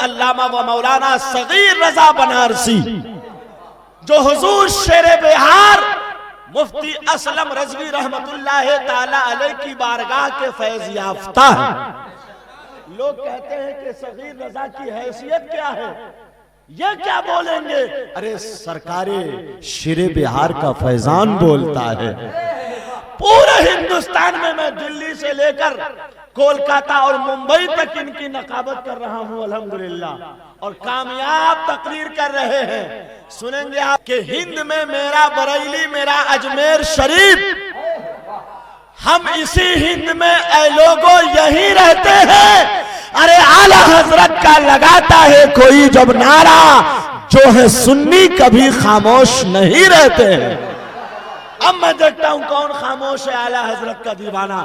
अल्लामा व मौलाना सगीर रजा बनारसी, जो हुजूर शेरे बिहार मुफ्ती असलम रजवी रहमतुल्लाह ताला अलैह की बारगाह के फैज याफ्ता है। लोग कहते हैं कि सगीर रजा की हैसियत क्या है, ये क्या बोलेंगे? अरे सरकारे शेरे बिहार का फैजान बोलता है। पूरे हिंदुस्तान में मैं दिल्ली से लेकर कोलकाता और मुंबई तक इनकी नकाबत कर रहा हूं अल्हम्दुलिल्लाह, और कामयाब तकरीर कर रहे हैं। सुनेंगे आप कि हिंद में मेरा बरेली, मेरा अजमेर शरीफ, हम इसी हिंद में ऐ लोगों यही रहते हैं। अरे आला हजरत का लगाता है कोई जब नारा, जो है सुन्नी कभी खामोश नहीं रहते हैं। अब मैं देखता हूं कौन खामोश है आला हजरत का दीवाना।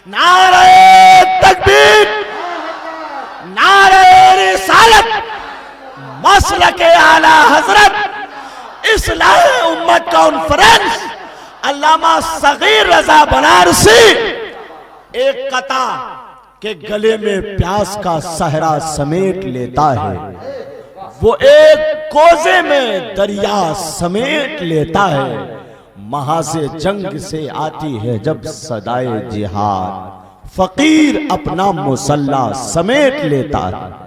नारे तकबीर, नारे रिसालत, मसलके आला हजरत, इस्लाह उम्मत कॉन्फ्रेंस, अल्लामा सगीर रजा बनारसी एक कता के गले में प्यास का सहरा समेट लेता है, वो एक कोजे में दरिया समेट लेता है। महाज़े जंग से आती है जब सदाए जिहाद, फकीर अपना मुसल्ला समेट लेता है।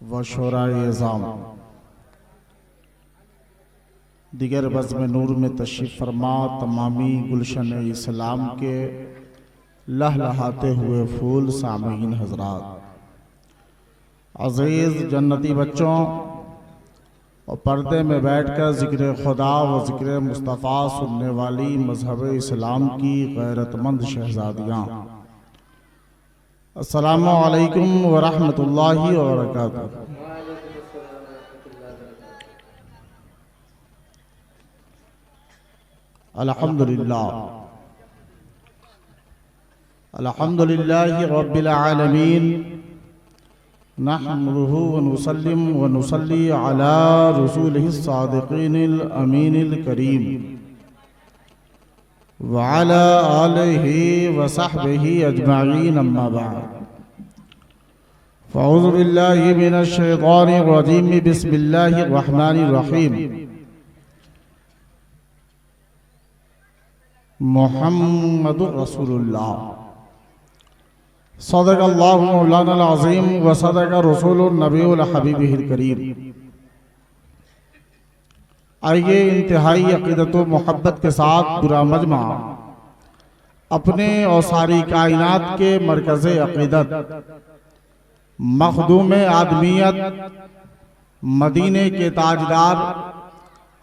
व शोराए-ए-ज़ाम दिगर बज़्म नूर में तशरीफ़ फरमा तमामी गुलशन इस्लाम के लहलहाते हुए फूल सामीन हज़रात, अज़ीज़ जन्नती बच्चों और पर्दे में बैठकर ज़िक्र खुदा व ज़िक्र मुस्तफ़ा सुनने वाली मज़हब इस्लाम की गैरतमंद शहज़ादियाँ, अस्सलामु अलैकुम व रहमतुल्लाहि व बरकातुहू। अल्हम्दुलिल्लाह, अल्हम्दुलिल्लाहि रब्बिल आलमीन, नहमदुहु व नुसल्लिम व नुसल्ली अला रसूलिहि सादिक़ीनिल अमीनिल करीम व अला आलिहि व सहबिहि अजमईन, अम्मा बाद। फ़अऊज़ु बिल्लाहि मिनश शैतानिर रजीम, बिस्मिल्लाहिर रहमानिर रहीम। मुहम्मदुर रसूलुल्लाह, सदक़ल्लाहु मौलानाल अज़ीम व सदक़ रसूलुन नबीयुल हबीबिल करीम। आइए इंतहाई अक़ीदत व मोहब्बत के साथ पूरा मजमा अपने और सारी कायनात के मरकज़े अक़ीदत, मखदूम आदमियत, मदीने के ताजदार,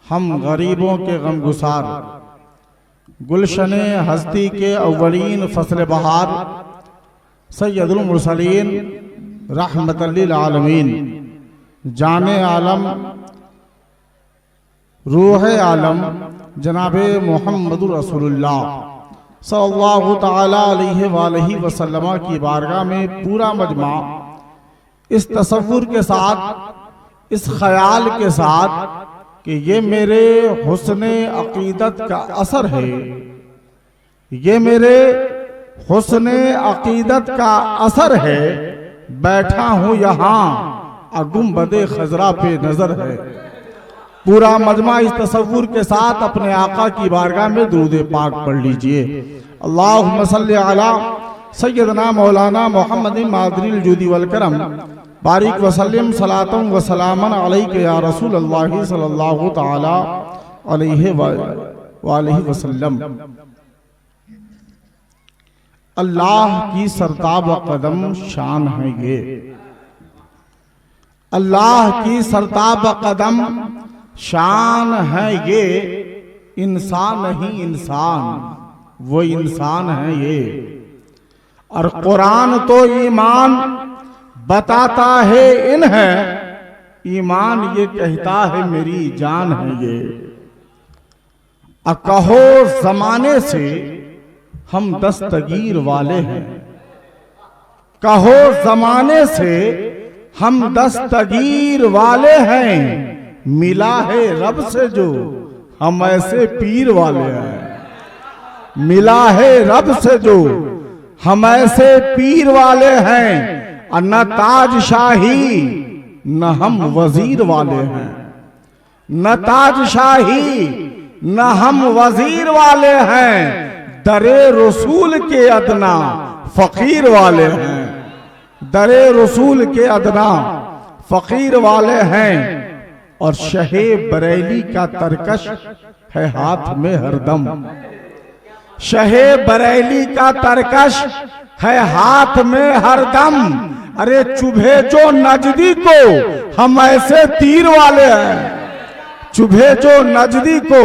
हम गरीबों के गमगुसार, गुलशने हस्ती के अव्वलीन फसल बहार, सैयदुल मुरसलीन रहमतल लिल आलमीन, जाने आलम रूह आलम जनाबे मुहम्मदुर रसूलुल्लाह सल्लल्लाहु ताला अलैहि वसल्लम की बारगाह में पूरा मजमा इस तसव्वुर के साथ, इस ख्याल के साथ कि ये मेरे हुस्ने अक़ीदत का असर है, ये मेरे हुस्ने अक़ीदत का असर है, बैठा हूँ यहाँ गुंबदे खजरा पे नजर है। पूरा मजमा इस तसव्वुर के साथ अपने आका की बारगाह में दुरूद पाक पढ़ लीजिए। अल्लाहुम्मा सल्लि अला सय्यदना मौलाना मुहम्मदिन मादरिल जुदी वल करम, बारिक वसल्लम सलातम व सलामन अलैका या रसूल अल्लाह सल्लल्लाहु ताला अलैहि वसल्लम। अल्लाह की सरताब कदम शान है ये, अल्लाह की सरताब कदम शान है ये, इंसान नहीं इंसान वो इंसान है ये। और कुरान तो ईमान बताता है इन्हें, ईमान ये कहता है मेरी जान है ये। कहो जमाने से हम दस्तगीर वाले हैं, कहो जमाने से हम दस्तगीर वाले हैं, मिला है रब से जो हम ऐसे पीर वाले हैं। मिला है रब से जो हम ऐसे पीर वाले हैं, और न ताज शाही न हम वजीर वाले हैं। न ताज शाही न हम वजीर वाले हैं, दरे रसूल के अदना फकीर वाले हैं। दरे रसूल के अदना फकीर वाले हैं, और शहे बरेली का तरकश है हाथ में हरदम। शहे बरेली का तरकश है हाथ में हरदम। अरे चुभे जो नजदी को हम ऐसे तीर वाले हैं। चुभे जो नजदी को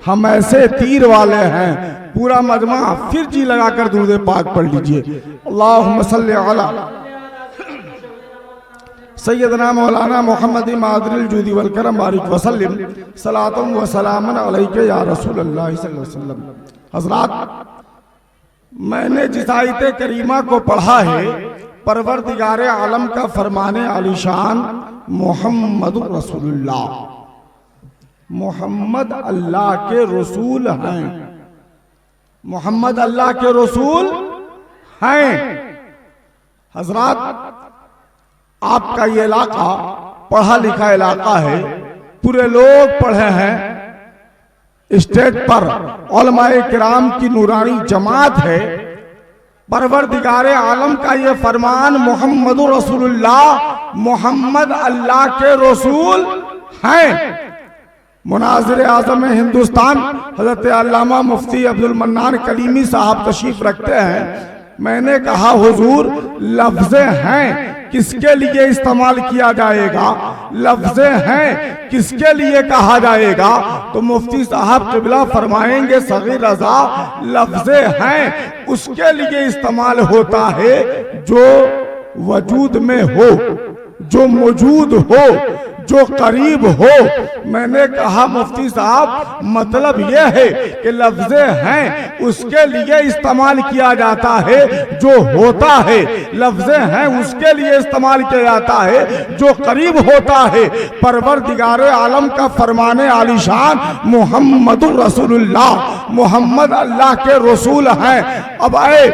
हम ऐसे तीर वाले हैं। पूरा मजमा फिर जी लगाकर दुरूद पाक पढ़ लीजिए। अल्लाहुम्मा सल्ली अला सैयदना मौलाना मोहम्मद मादरिल जूदी वल करम बारिक वसल्लम सलातुम व सलामन अलैका या रसूल अल्लाह सल्लल्लाहु अलैहि वसल्लम। हजरात, मैंने जिस आयत करीमा को पढ़ा है, परवरदिगार आलम का फरमाने आलिशान मोहम्मद रसूलुल्लाह, मोहम्मद अल्लाह के रसूल हैं। मोहम्मद अल्लाह के रसूल हैं। हजरात, आपका ये इलाका पढ़ा लिखा इलाका है, पूरे लोग पढ़े हैं। स्टेज पर उलमाए किराम की नूरानी जमात है। परवरदिगारे आलम का ये फरमान मोहम्मदुर रसूलुल्लाह, मोहम्मद अल्लाह के रसूल हैं। मुनाज़िर आज़म हिंदुस्तान हज़रत अल्लामा मुफ्ती अब्दुल मन्नान कलीमी साहब तशरीफ रखते हैं। मैंने कहा हुजूर, लफ्ज़े हैं किसके लिए इस्तेमाल किया जाएगा, लफ्ज़े हैं किसके लिए कहा जाएगा? तो मुफ्ती साहब क़िबला फरमाएंगे, सगीर रज़ा, लफ्ज़े हैं उसके लिए इस्तेमाल होता है जो वजूद में हो, जो मौजूद हो, जो करीब हो। मैंने कहा मुफ्ती साहब, मतलब यह है कि लफ्ज़े हैं उसके लिए इस्तेमाल किया जाता है जो होता है, लफ्ज़े हैं उसके लिए इस्तेमाल किया जाता है जो करीब होता है। परवरदिगार आलम का फरमाने आलिशान मोहम्मदुर रसूलुल्लाह, मोहम्मद अल्लाह के रसूल हैं। अब आए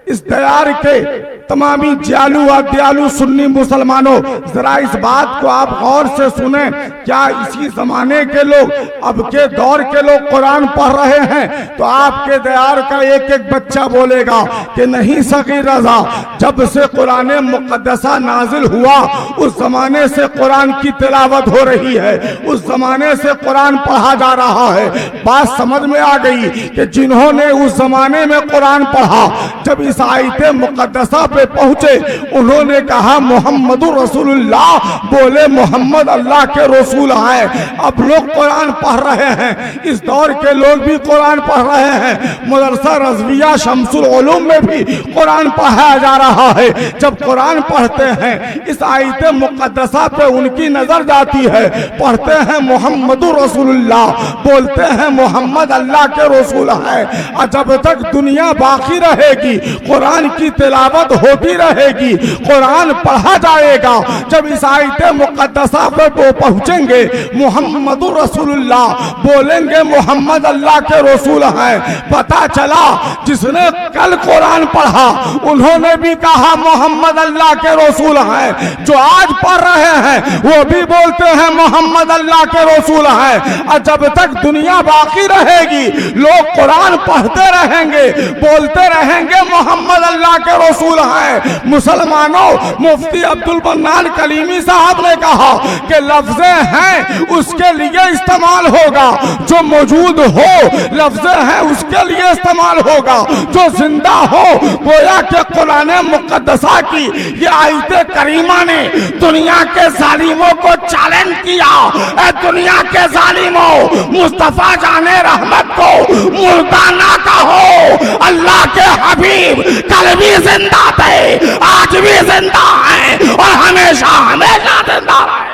इस दयार के तमामी जालू और दयालु सुन्नी मुसलमानों, जरा इस बात को आप गौर से सुने। क्या इसी जमाने के लोग, अब के दौर के लोग कुरान पढ़ रहे हैं? तो आपके दयार का एक एक बच्चा बोलेगा कि नहीं सगीर रज़ा, जब से कुरान मुक़द्दसा नाजिल हुआ उस जमाने से कुरान की तिलावत हो रही है, उस जमाने से कुरान पढ़ा जा रहा है। बात समझ में आ गई कि जिन्होंने उस जमाने में कुरान पढ़ा, जब इस आयत मुक़द्दसा पे पहुंचे, उन्होंने कहा मोहम्मदुर रसूलुल्लाह, बोले मोहम्मद अल्लाह के रसूल हैं। अब लोग कुरान पढ़ रहे हैं, इस दौर के लोग भी कुरान पढ़ रहे हैं। मदरसा रज़विया शम्सुल उलूम में भी कुरान पढ़ाया जा रहा है। जब कुरान पढ़ते हैं, इस आयत मुक़द्दसा पे उनकी नजर जाती है, पढ़ते हैं मोहम्मदुर रसूलुल्लाह, बोलते हैं मोहम्मद अल्लाह के रसूल हैं। और जब तक दुनिया बाकी रहेगी, कुरान की तिलावत होती रहेगी, कुरान पढ़ा जाएगा। जब इस आयत मुक़द्दसा पर वो पहुंचेंगे, मोहम्मदुर रसूलुल्लाह, बोलेंगे मोहम्मद अल्लाह के रसूल हैं। पता चला जिसने कल कुरान पढ़ा उन्होंने भी कहा मोहम्मद अल्लाह के रसूल हैं, जो आज पढ़ रहे हैं वो भी बोलते हैं मोहम्मद अल्लाह के रसूल हैं। और जब तक दुनिया बाकी रहेगी, लोग कुरान पढ़ते रहेंगे, बोलते रहेंगे मोहम्मद अल्लाह के रसूल हैं। मुसलमानों, मुफ्ती अब्दुल मन्नान कलीमी साहब ने कहा कि लफ्ज़े हैं उसके लिए इस्तेमाल होगा जो मौजूद हो, लफ्ज़े हैं उसके लिए इस्तेमाल होगा जो जिंदा हो। गोया के कुरान मुक़द्दसा की ये आयत करीमा ने दुनिया के जालिमों को चैलेंज किया। ए दुनिया के जालिमों, मुस्तफा जाने रहमत को मुर्दा ना कहो। अल्लाह के हबीब कल भी जिंदा थे, आज भी जिंदा हैं और हमेशा हमेशा जिंदा रहे।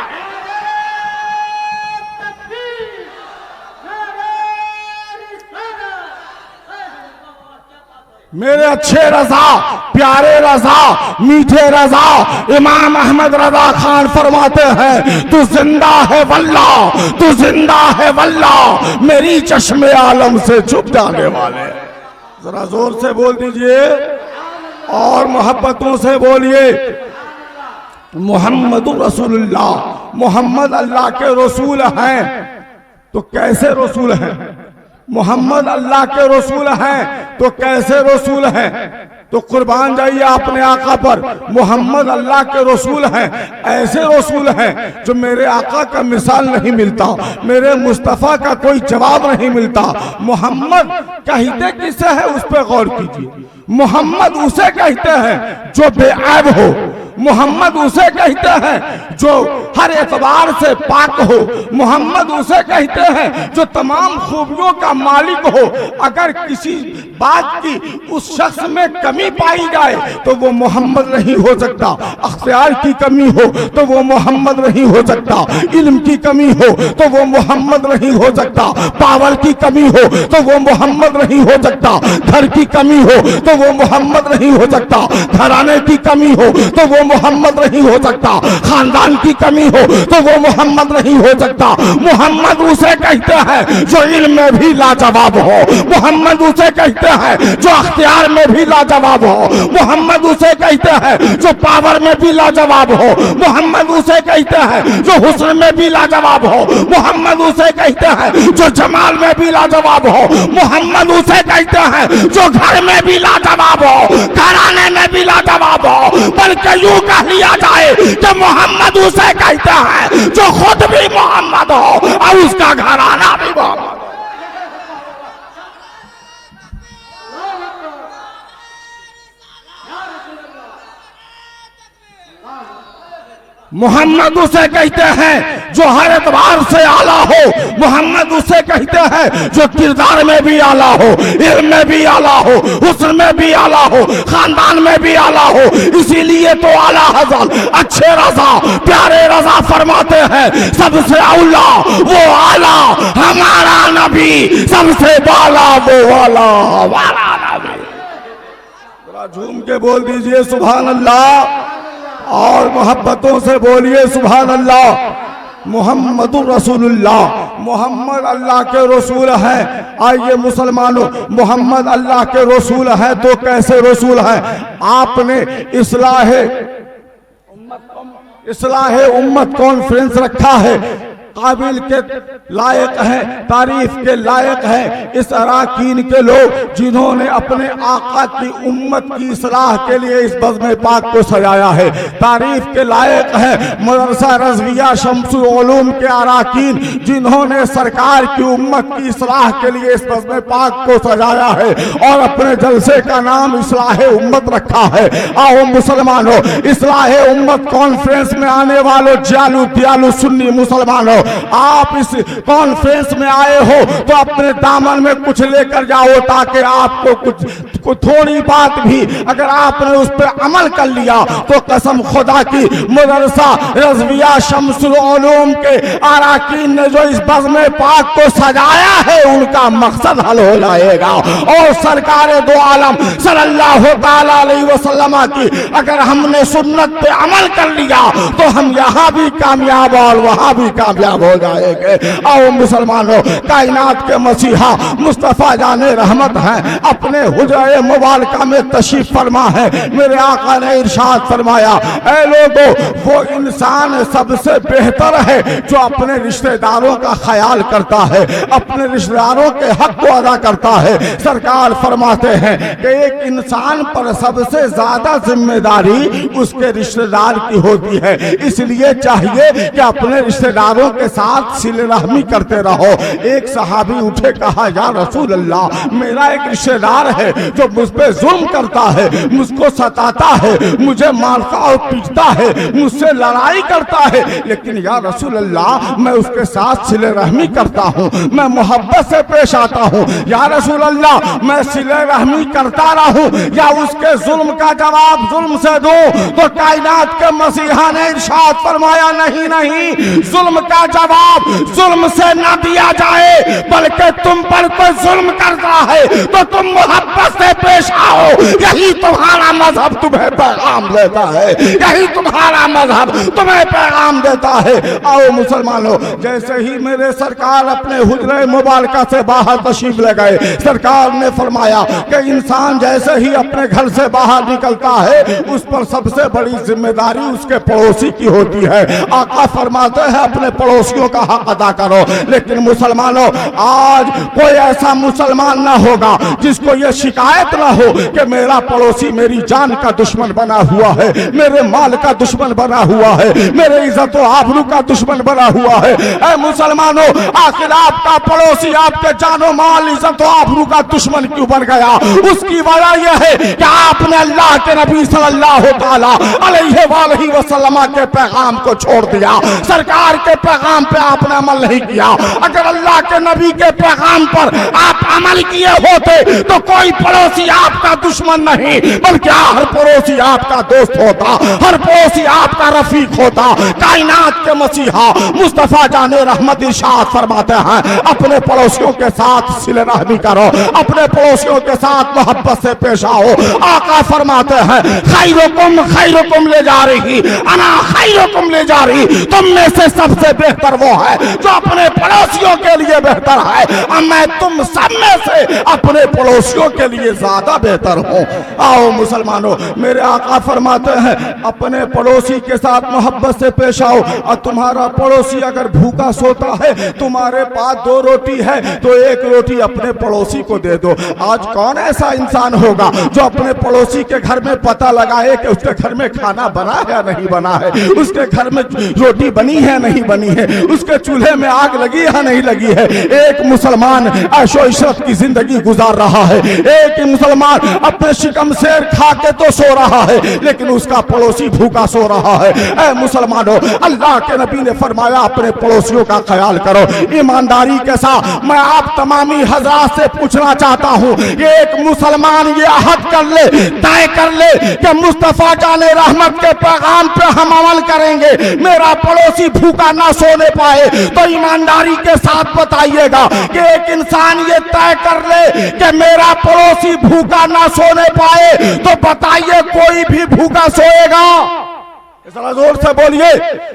मेरे अच्छे रजा, प्यारे रजा, मीठे रजा इमाम अहमद रजा खान फरमाते हैं, तू जिंदा है वल्लाह, तू जिंदा है वल्लाह, मेरी चश्मे आलम से छुप जाने वाले। जरा जोर से बोल दीजिए और मोहब्बतों से बोलिए, मोहम्मद रसूलुल्लाह, मोहम्मद अल्लाह के रसूल हैं। तो कैसे रसूल हैं? मोहम्मद अल्लाह के रसूल हैं तो कैसे रसूल हैं? तो कुर्बान जाइए अपने आका पर। मोहम्मद अल्लाह के रसूल हैं, ऐसे रसूल हैं जो मेरे आका का मिसाल नहीं मिलता, मेरे मुस्तफ़ा का कोई जवाब नहीं मिलता। मोहम्मद कहते किसे है उस पर गौर कीजिए। मोहम्मद उसे कहते हैं जो बेऐब हो, मोहम्मद उसे कहते हैं जो हर एतबार से पाक हो, मोहम्मद उसे कहते हैं जो तमाम खूबियों का मालिक हो। अगर किसी बात की उस शख्स में कमी पाई जाए तो वो मोहम्मद नहीं हो सकता। अख्तियार की कमी हो तो वो मोहम्मद नहीं हो सकता, इल्म की कमी हो तो वो मोहम्मद नहीं हो सकता, पावर की कमी हो तो वो मोहम्मद नहीं हो सकता, घर की कमी हो तो वो मोहम्मद नहीं हो सकता, घराने की कमी हो तो वो मोहम्मद नहीं हो सकता, खानदान की कमी हो तो वो मोहम्मद नहीं हो सकता। मोहम्मद उसे कहते हैं जो इल्म में भी लाजवाब हो, मोहम्मद उसे कहते हैं जो अख्तियार में भी लाजवाब हो, मोहम्मद उसे कहते हैं जो पावर में भी लाजवाब हो, मोहम्मद उसे कहते हैं जो हुस्न में भी लाजवाब हो, मोहम्मद उसे कहते हैं जो जमाल में भी लाजवाब हो, मोहम्मद उसे कहते हैं जो घर में भी लाजवाब हो, घराने में भी लाजवाब हो। बल्कि यूं कह लिया जाए कि मोहम्मद उसे कहते हैं जो खुद भी मोहम्मद हो और उसका घराना भी मोहम्मद हो। मोहम्मद उसे कहते हैं जो हर एतबार से आला हो, मोहम्मद उसे कहते हैं जो किरदार में भी आला हो, इल्म में भी आला हो, हुस्न में भी आला हो, खानदान में भी आला हो। इसीलिए तो आला हज़रत अच्छे रजा, प्यारे रजा फरमाते हैं, सबसे औला वो आला हमारा नबी, सबसे बाला वो वाला हमारा नबी। जरा झूम के बोल दीजिए सुभान अल्लाह और मोहब्बतों से बोलिए सुभान अल्लाह। मोहम्मदुर रसूलुल्लाह, मोहम्मद अल्लाह के रसूल हैं। आइए मुसलमानों, मोहम्मद अल्लाह के रसूल हैं तो कैसे रसूल हैं? आपने इस्लाहे उम्मत कॉन्फ्रेंस रखा है, काबिल के लायक हैं, तारीफ के लायक हैं इस अराकीन के लोग जिन्होंने अपने आका की उम्मत की इस्लाह के लिए इस बज़्म पाक को सजाया है। तारीफ के लायक है मदरसा रज़विया शम्सुल उलूम के अराकीन जिन्होंने सरकार की उम्मत की इस्लाह के लिए इस बज़्म पाक को सजाया है और अपने जलसे का नाम इस्लाह उम्मत रखा है। आओ मुसलमानों, इस्लाह उम्मत कॉन्फ्रेंस में आने वालों जालू दियालू सुन्नी मुसलमानों, आप इस कॉन्फ्रेंस में आए हो तो अपने दामन में कुछ लेकर जाओ ताकि आपको कुछ थोड़ी बात भी अगर आपने उस पर अमल कर लिया तो कसम खुदा की मदरसा रज़विया शम्सुल उलूम के अराकीन ने जो इस बज़्म पाक को सजाया है उनका मकसद हल हो जाएगा। और सरकार दो आलम सल्लल्लाहु तआला अलैहि वसल्लम की अगर हमने सुन्नत पे अमल कर लिया तो हम यहाँ भी कामयाब और वहाँ भी कामयाब हो जाएंगे। आओ मुसलमानों, कायनात के मसीहा मुस्तफ़ा जाने रहमत हैं, अपने हुजरे मुबारका में तशरीफ फरमा है। मेरे आका ने इरशाद फरमाया, ऐ लोगों, वो इंसान सबसे बेहतर है जो अपने रिश्तेदारों का ख्याल करता है, अपने रिश्तेदारों के हक को अदा करता है। सरकार फरमाते हैं कि एक इंसान पर सबसे ज्यादा जिम्मेदारी उसके रिश्तेदार की होती है, इसलिए चाहिए कि अपने रिश्तेदारों के साथ सिले रहमी करते रहो। एक सहाबी उठे, कहा, या रसूल अल्लाह, मेरा एक रिश्तेदार है जो मुझ पे जुल्म करता है, मुझको सताता है, मुझे मारता और पीटता है, मुझसे लड़ाई करता है, लेकिन या रसूल अल्लाह मैं उसके साथ सिले रहमी करता हूँ, मैं मोहब्बत से पेश आता हूँ। या रसूल अल्लाह मैं सिले रहमी करता रहूं या उसके जुल्म का जवाब जुल्म से दूं? तो कायनात के मसीहा ने इरशाद फरमाया, नहीं नहीं, जुल्म का जवाब जुल्म से ना दिया जाए, बल्कि तुम पर कोई जुल्म करता है तो तुम मोहब्बत से पेश आओ। यही तुम्हारा मजहब तुम्हें पैगाम देता है, यही तुम्हारा मजहब तुम्हें पैगाम देता है। आओ मुसलमानों, जैसे ही मेरे सरकार अपने हुजरे मुबारका से बाहर तशरीफ ले गए, सरकार ने फरमाया कि इंसान जैसे ही अपने घर से बाहर निकलता है उस पर सबसे बड़ी जिम्मेदारी उसके पड़ोसी की होती है। आका फरमाते हैं अपने पड़ोसियों का हक अदा करो। लेकिन मुसलमानों, आज कोई ऐसा मुसलमान ना होगा जिसको ये शिकायत ना हो कि मेरा पड़ोसी मेरी जान का दुश्मन बना हुआ है, मेरे माल का दुश्मन बना हुआ है, मेरे इज्जत और आबरू का दुश्मन बना हुआ है। ऐ मुसलमानों, आखिर आपका पड़ोसी आपके जानो माल इज्जत और आबरू का दुश्मन क्यों बन गया? उसकी वजह यह है कि आपने अल्लाह के नबी सल्लल्लाहु तआला अलैहि वसल्लम के पैगाम को छोड़ दिया, सरकार के पैगाम पे आपने अमल नहीं किया। अगर अल्लाह के नबी के पैगाम पर आप अमल किए होते तो कोई पड़ोसी आपका दुश्मन नहीं बल्कि हर पड़ोसी आपका दोस्त होता, हर पड़ोसी आपका रफीक होता। कायनात के मसीहा मुस्तफा जाने रहमत इरशाद फरमाते हैं, अपने पड़ोसियों के साथ सिले रहमी करो, अपने पड़ोसियों के साथ मोहब्बत से पेश आओ। आका फरमाते हैं, खैरुकुम ले जा रही, अना खैरुकुम ले जा रही, तुम में से सबसे बेहतर वो है जो अपने पड़ोसियों के लिए बेहतर है, और मैं तुम सब में से अपने पड़ोसियों के लिए ज्यादा बेहतर हूँ। आओ मुसलमानों, मेरे आका फरमाते हैं अपने पड़ोसी के साथ मोहब्बत से पेश आओ। और तुम्हारा पड़ोसी अगर भूखा सोता है, तुम्हारे पास 2 रोटी है तो 1 रोटी अपने पड़ोसी को दे दो। आज कौन ऐसा इंसान होगा जो अपने पड़ोसी के घर में पता लगाए कि उसके घर में खाना बना है या नहीं बना है, उसके घर में रोटी बनी है नहीं बनी है, उसके चूल्हे में आग लगी है नहीं लगी है। एक मुसलमान ऐशो इशरत की जिंदगी गुजार रहा है, एक मुसलमान अपने शिकम शेर खा के तो सो रहा है, लेकिन उसका पड़ोसी भूखा सो रहा है। ऐ मुसलमानों, अल्लाह के नबी ने फरमाया अपने पड़ोसियों का ख्याल करो। ईमानदारी के साथ मैं आप तमामी हजरात से पूछना चाहता हूँ, एक मुसलमान ये अहद कर ले, तय कर ले कि मुस्तफा जाने रहमत के पैगाम पे हम अमल करेंगे, मेरा पड़ोसी भूखा ना सोने पाए, तो ईमानदारी के साथ बताइएगा कि एक इंसान ये तय कर ले कि मेरा पड़ोसी भूखा ना सोने पाए, तो बताइए कोई भी भूखा सोएगा? जरा जोर से बोलिए,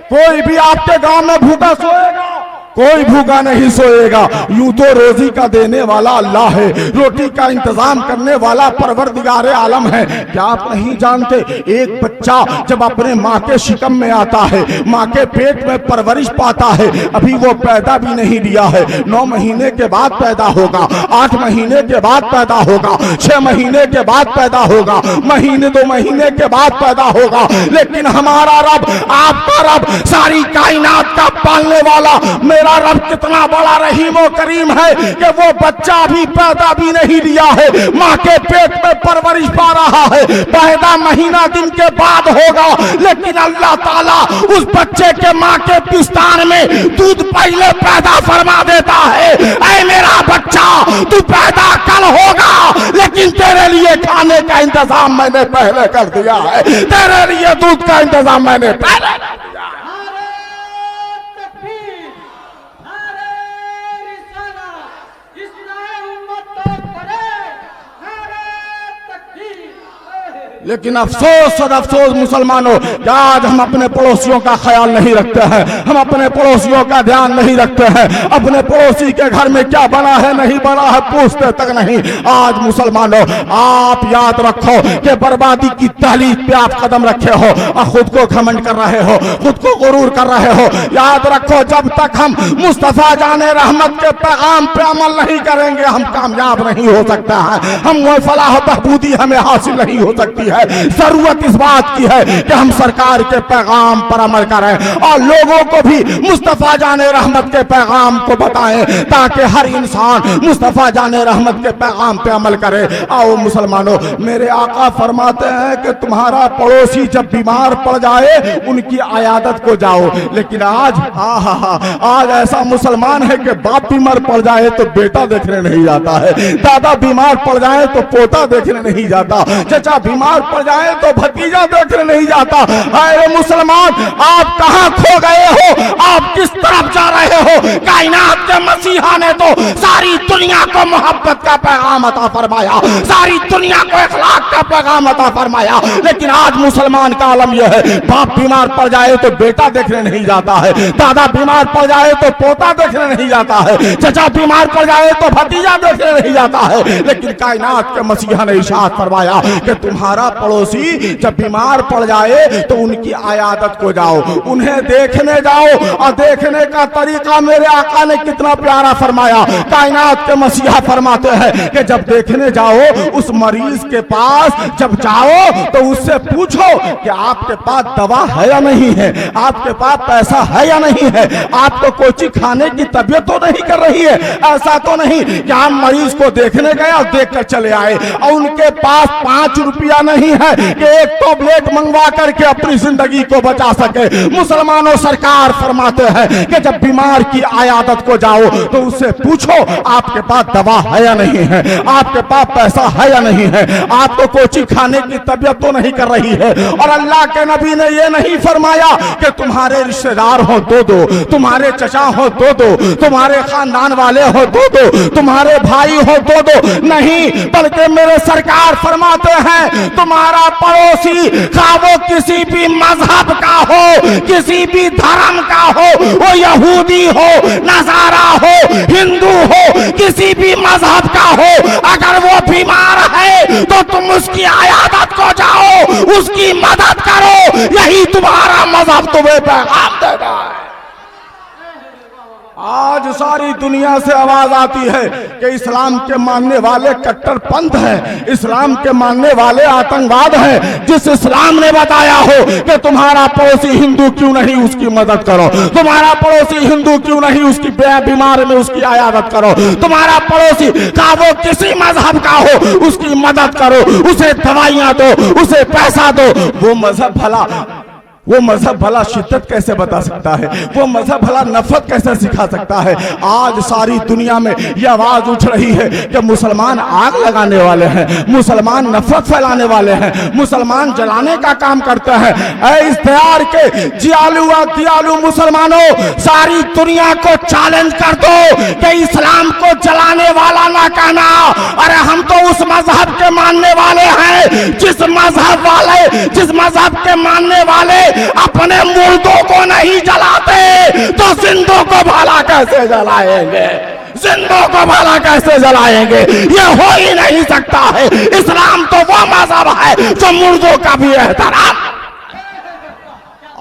कोई भी आपके गांव में भूखा सोएगा? कोई भूखा नहीं सोएगा। यूं तो रोजी का देने वाला अल्लाह है, रोटी का इंतजाम करने वाला परवरदिगार आलम है। क्या आप नहीं जानते, एक बच्चा जब अपने माँ के शिकम में आता है, माँ के पेट में परवरिश पाता है, अभी वो पैदा भी नहीं लिया है, 9 महीने के बाद पैदा होगा, 8 महीने के बाद पैदा होगा, 6 महीने के बाद पैदा होगा, महीने 2 महीने के बाद पैदा होगा। लेकिन हमारा रब, आपका रब, सारी कायनात का पालने वाला मेरा रब कितना बड़ा रहीम और करीम है कि वो बच्चा भी पैदा भी नहीं लिया है, माँ के पेट में परवरिश पा रहा है, पैदा महीना दिन के बाद होगा, लेकिन अल्लाह ताला उस बच्चे के माँ के पिस्तान में दूध पहले पैदा फरमा देता है। ऐ मेरा बच्चा, तू पैदा कल होगा, लेकिन तेरे लिए खाने का इंतजाम मैंने पहले कर दिया है, तेरे लिए दूध का इंतजाम मैंने पहले कर दिया। लेकिन अफसोस और अफसोस मुसलमानों, आज हम अपने पड़ोसियों का ख्याल नहीं रखते हैं, हम अपने पड़ोसियों का ध्यान नहीं रखते हैं, अपने पड़ोसी के घर में क्या बना है नहीं बना है पूछते तक नहीं। आज मुसलमानों, आप याद रखो कि बर्बादी की तहलीक पे आप कदम रखे हो और खुद को घमंड कर रहे हो, खुद को गुरूर कर रहे हो। याद रखो, जब तक हम मुस्तफा जाने रहमत के पैगाम पे अमल नहीं करेंगे हम कामयाब नहीं हो सकता है, हम वो फलाह बहबूदी हमें हासिल नहीं हो सकती है। जरूरत इस बात की है कि हम सरकार के पैगाम पर अमल करें और लोगों को भी मुस्तफा जाने रहमत के पैगाम को बताएं, ताकि हर इंसान मुस्तफा जाने रहमत के पैगाम पे अमल करे। आओ मुसलमानों, मेरे आका फरमाते हैं कि तुम्हारा पड़ोसी जब बीमार पड़ जाए उनकी अयादत को जाओ, लेकिन आज ऐसा मुसलमान है कि बाप बीमार पड़ जाए तो बेटा देखने नहीं जाता है, दादा बीमार पड़ जाए तो पोता देखने नहीं जाता, चचा बीमार पड़ जाए तो भतीजा देखने नहीं जाता। अरे मुसलमान, आप कहां खो गए हो? आप किस तरफ जा रहे हो? कायनात के मसीहा ने तो सारी दुनिया को मोहब्बत का पैगाम अता फरमाया, सारी दुनिया को इखलाक का पैगाम अता फरमाया, लेकिन आज मुसलमान का आलम यह है, बाप बीमार पड़ जाए तो बेटा देखने नहीं जाता है, दादा बीमार पड़ जाए तो पोता देखने नहीं जाता है, चचा बीमार पड़ जाए तो भतीजा देखने नहीं जाता है। लेकिन कायनात के मसीहा ने इरशाद फरमाया कि तुम्हारा पड़ोसी जब बीमार पड़ जाए तो उनकी आयादत को जाओ, उन्हें देखने जाओ। और देखने का तरीका मेरे आका ने कितना प्यारा फरमाया। कायनात के मसीहा फरमाते हैं कि जब देखने जाओ उस मरीज के पास जब जाओ तो उससे पूछो कि आपके पास दवा है या नहीं है, आपके पास पैसा है या नहीं है, आपको कोई चीज खाने की तबीयत तो नहीं कर रही है। ऐसा तो नहीं कि आप मरीज को देखने गए और देख कर चले आए और उनके पास 5 रुपया नहीं है कि एक टैबलेट मंगवा करके अपनी जिंदगी को बचा सके। मुसलमानों, सरकार फरमाते हैं कि जब बीमार की आयादत को जाओ तो उससे पूछो आपके पास दवा है या नहीं है, आपके पास पैसा है या नहीं है, आपको कोई चीज खाने की तबीयत तो नहीं कर रही है। और अल्लाह के नबी ने यह नहीं फरमाया कि तुम्हारे रिश्तेदार हो दो दो, तुम्हारे चचा हो दो दो, तुम्हारे खानदान वाले हो दो दो, तुम्हारे भाई हो दो दो, नहीं, बल्कि मेरे सरकार फरमाते हैं तुम्हारा पड़ोसी खा वो किसी भी मजहब का हो, किसी भी धर्म का हो, वो यहूदी हो, नसारा हो, हिंदू हो, किसी भी मजहब का हो, अगर वो बीमार है तो तुम उसकी आयादत को जाओ, उसकी मदद करो। यही तुम्हारा मजहब तुम्हें पैगाम देगा। आज सारी दुनिया से आवाज आती है कि इस्लाम के मानने वाले कट्टरपंथ हैं, इस्लाम के मानने वाले आतंकवाद हैं। जिस इस्लाम ने बताया हो कि तुम्हारा पड़ोसी हिंदू क्यों नहीं उसकी मदद करो, तुम्हारा पड़ोसी हिंदू क्यों नहीं उसकी बीमार में उसकी आयादत करो, तुम्हारा पड़ोसी का वो किसी मजहब का हो उसकी मदद करो, उसे दवाइयां दो, उसे पैसा दो। वो मजहब भला शिद्दत कैसे बता सकता है, वो मजहब भला नफरत कैसे सिखा सकता है। आज सारी दुनिया में यह आवाज उठ रही है कि मुसलमान आग लगाने वाले हैं, मुसलमान नफरत फैलाने वाले हैं, मुसलमान जलाने का काम करते हैं। ऐ इस दयार के जियालू मुसलमानों, सारी दुनिया को चैलेंज कर दो कि इस्लाम को जलाने वाला ना कहना। अरे हम तो उस मजहब के मानने वाले हैं जिस मजहब के मानने वाले अपने मुर्दों को नहीं जलाते तो जिंदों को भला कैसे जलाएंगे, जिंदों को भला कैसे जलाएंगे? ये हो ही नहीं सकता है। इस्लाम तो वो मजहब है जो मुर्दों का भी एहतराम।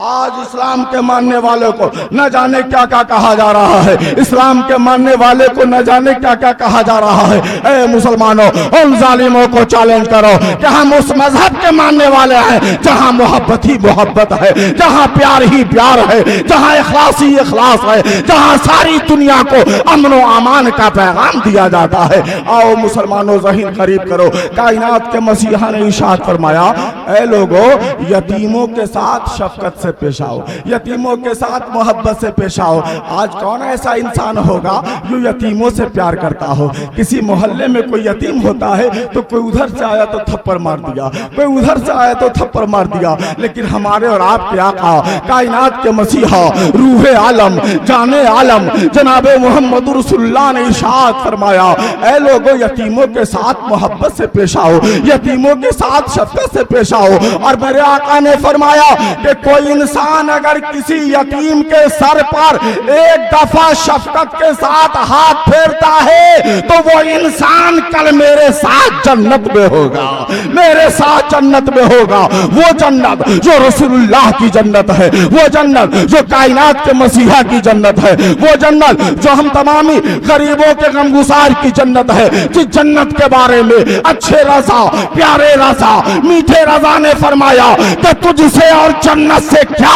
आज इस्लाम के मानने वाले को न जाने क्या क्या कहा जा रहा है, इस्लाम के मानने वाले को न जाने क्या क्या कहा जा रहा है। ए मुसलमानों, उन जालिमों को चैलेंज करो कि हम उस मजहब के मानने वाले हैं जहां मोहब्बत ही मोहब्बत है, जहां प्यार ही प्यार है, जहां इखलास ही इखलास है, जहां सारी दुनिया को अमन व अमान का पैगाम दिया जाता है। आओ मुसलमानों, ज़हीन करीब करो। कायनात के मसीहा ने इरशाद फरमाया, ए लोगों, यतीमों के साथ शफकत से पेश आओ, यतीमों के साथ मोहब्बत से पेश आओ। आज कौन ऐसा इंसान होगा जो यतीमों से प्यार करता हो? किसी मोहल्ले में कोई यतीम होता है तो कोई उधर से आया तो थप्पड़ मार दिया, कोई उधर से आया तो थप्पड़ मार दिया। लेकिन हमारे और आपके आका कायनात के मसीहा रूहे आलम जाने आलम जनाबे मोहम्मद रसूलुल्लाह ने इरशाद फरमाया, ऐ लोगों, यतीमों के साथ मोहब्बत से पेश आओ, यतीमों के साथ शफकत से पेश आओ। और मेरे आका ने फरमाया कि कोई इंसान अगर किसी यतीम के सर पर एक दफा शफकत के साथ हाथ फेरता है तो वो इंसान कल मेरे साथ जन्नत में होगा, मेरे साथ जन्नत में होगा। वो जन्नत जो रसूलुल्लाह की जन्नत है, वो जन्नत जो कायनात के मसीहा की जन्नत है, वो जन्नत जो हम तमामी गरीबों के गमगुसार की जन्नत है। जिस जन्नत के बारे में अच्छे रज़ा, प्यारे रज़ा, मीठे रज़ा ने फरमाया कि तुझसे और जन्नत से क्या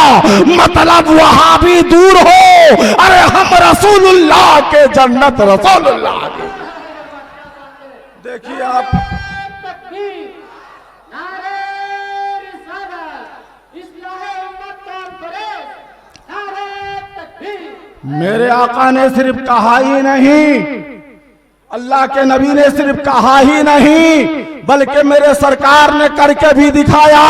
मतलब, वहां भी दूर हो। अरे हम रसूलुल्लाह के जन्नत, रसूलुल्लाह के। देखिए आप, मेरे आका ने सिर्फ कहा ही नहीं, अल्लाह के नबी ने सिर्फ कहा ही नहीं बल्कि मेरे सरकार ने करके भी दिखाया।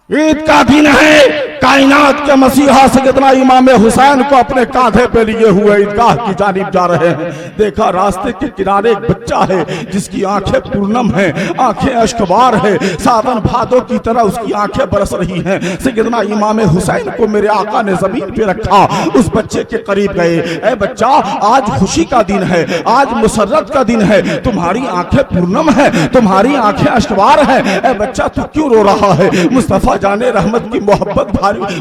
ईद का दिन है, कायनात के मसीहा सैयदना इमाम हुसैन को अपने कांधे पे लिए हुए ईदगाह की जानिब जा रहे हैं। देखा रास्ते के किनारे एक बच्चा है जिसकी आंखें पूर्णम हैं, आंखें अश्कबार है, सावन भादों की तरह उसकी आंखें बरस रही हैं। सैयदना इमाम हुसैन को मेरे आका ने जमीन पे रखा, उस बच्चे के करीब गए। ए बच्चा, आज खुशी का दिन है, आज मुसर्रत का दिन है, तुम्हारी आंखें पूर्णम है, तुम्हारी आंखें अश्कबार है। ए बच्चा, तू क्यों रो रहा है? मुस्तफा जाने रहमत की मोहब्बत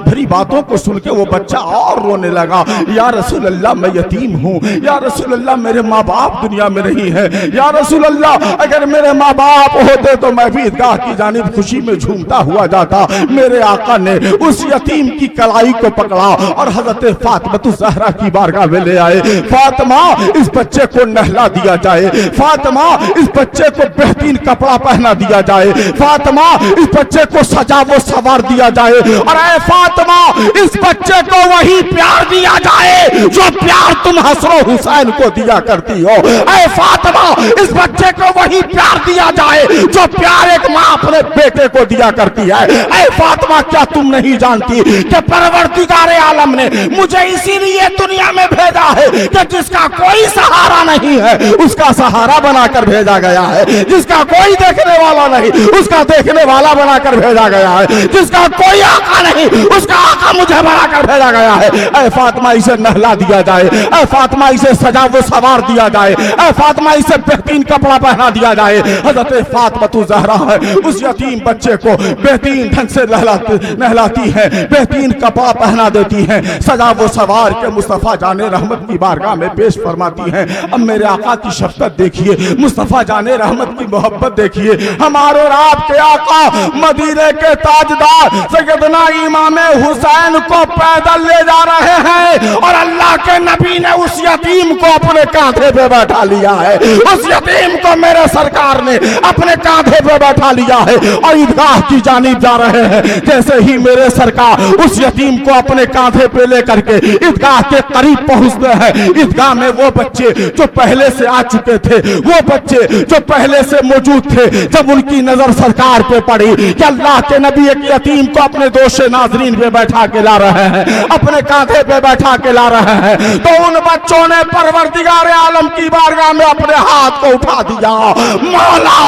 भरी बातों को सुन के वो बच्चा और रोने लगा। या रसूल अल्लाह, मैं यतीम हूँ। या रसूल अल्लाह, मेरे माँ बाप दुनिया में नहीं है। या रसूल अल्लाह, अगर मेरे माँ बाप होते तो मैं भी ईदगाह की जानिब खुशी में झूमता हुआ जाता। मेरे आका ने उस यतीम की कलाई को पकड़ा और हजरत फातिमा ज़हरा की बारगाह में ले आए। फातिमा, इस बच्चे को नहला दिया जाए। फातिमा, इस बच्चे को बेहतरीन कपड़ा पहना दिया जाए। फातिमा, इस बच्चे को सजा वो सवार दिया जाए। और ऐ फातिमा, इस बच्चे को वही प्यार दिया जाए जो प्यार तुम हसन हुसैन को दिया करती हो। ऐ फातिमा, इस बच्चे को वही प्यार दिया जाए जो प्यार एक माँ अपने बेटे को दिया करती है। ऐ फातिमा, क्या तुम नहीं जानती कि परवरदिगारे आलम ने मुझे इसीलिए दुनिया में भेजा है कि जिसका कोई सहारा नहीं है उसका सहारा बनाकर भेजा गया है, जिसका कोई देखने वाला नहीं उसका देखने वाला बनाकर भेजा गया है, जिसका कोई आका नहीं उसका आका मुझे बनाकर भेजा गया है। ऐ फातिमा, इसे नहला दिया जाए। ऐ फातिमा, इसे सजा वो सवार दिया जाए। ऐ फातिमा, इसे बेहतरीन कपड़ा पहना दिया जाए। हजरत फातिमा ज़हरा है, उस यतीम बच्चे को बेहतरीन ढंग से नहलाती है, बेहतरीन कपड़ा पहना देती है, सजा वो सवार के मुस्तफा जाने रहमत की बारगाह में पेश फरमाती है। अब मेरे आका की शफ़क़त देखिए, मुस्तफा जाने रहमत की मोहब्बत देखिए। हमारे और आपके आका मदीने के ताजदार सैयदना इमाम हुसैन को पैदल ले जा रहे हैं और अल्लाह के नबी ने उस यतीम को अपने कांधे पे बैठा लिया है। उस यतीम को मेरे सरकार ने अपने कांधे पे बैठा लिया है और ईदगाह की जानिब जा रहे हैं। जैसे ही मेरे सरकार उस यतीम को अपने कांधे पे लेकर के ईदगाह के करीब पहुंचते हैं, ईदगाह में वो बच्चे जो पहले से आ चुके थे, वो बच्चे जो पहले से मौजूद थे, जब उनकी नजर सरकार पे पड़ी कि अल्लाह के नबी एक यतीम को अपने दोषे नाजरीन पे बैठा के ला रहे हैं, अपने कांधे पे बैठा के ला रहे हैं, तो उन बच्चों ने परवरदिगार आलम की बारगाह में अपने हाथ को उठा दिया। मौला,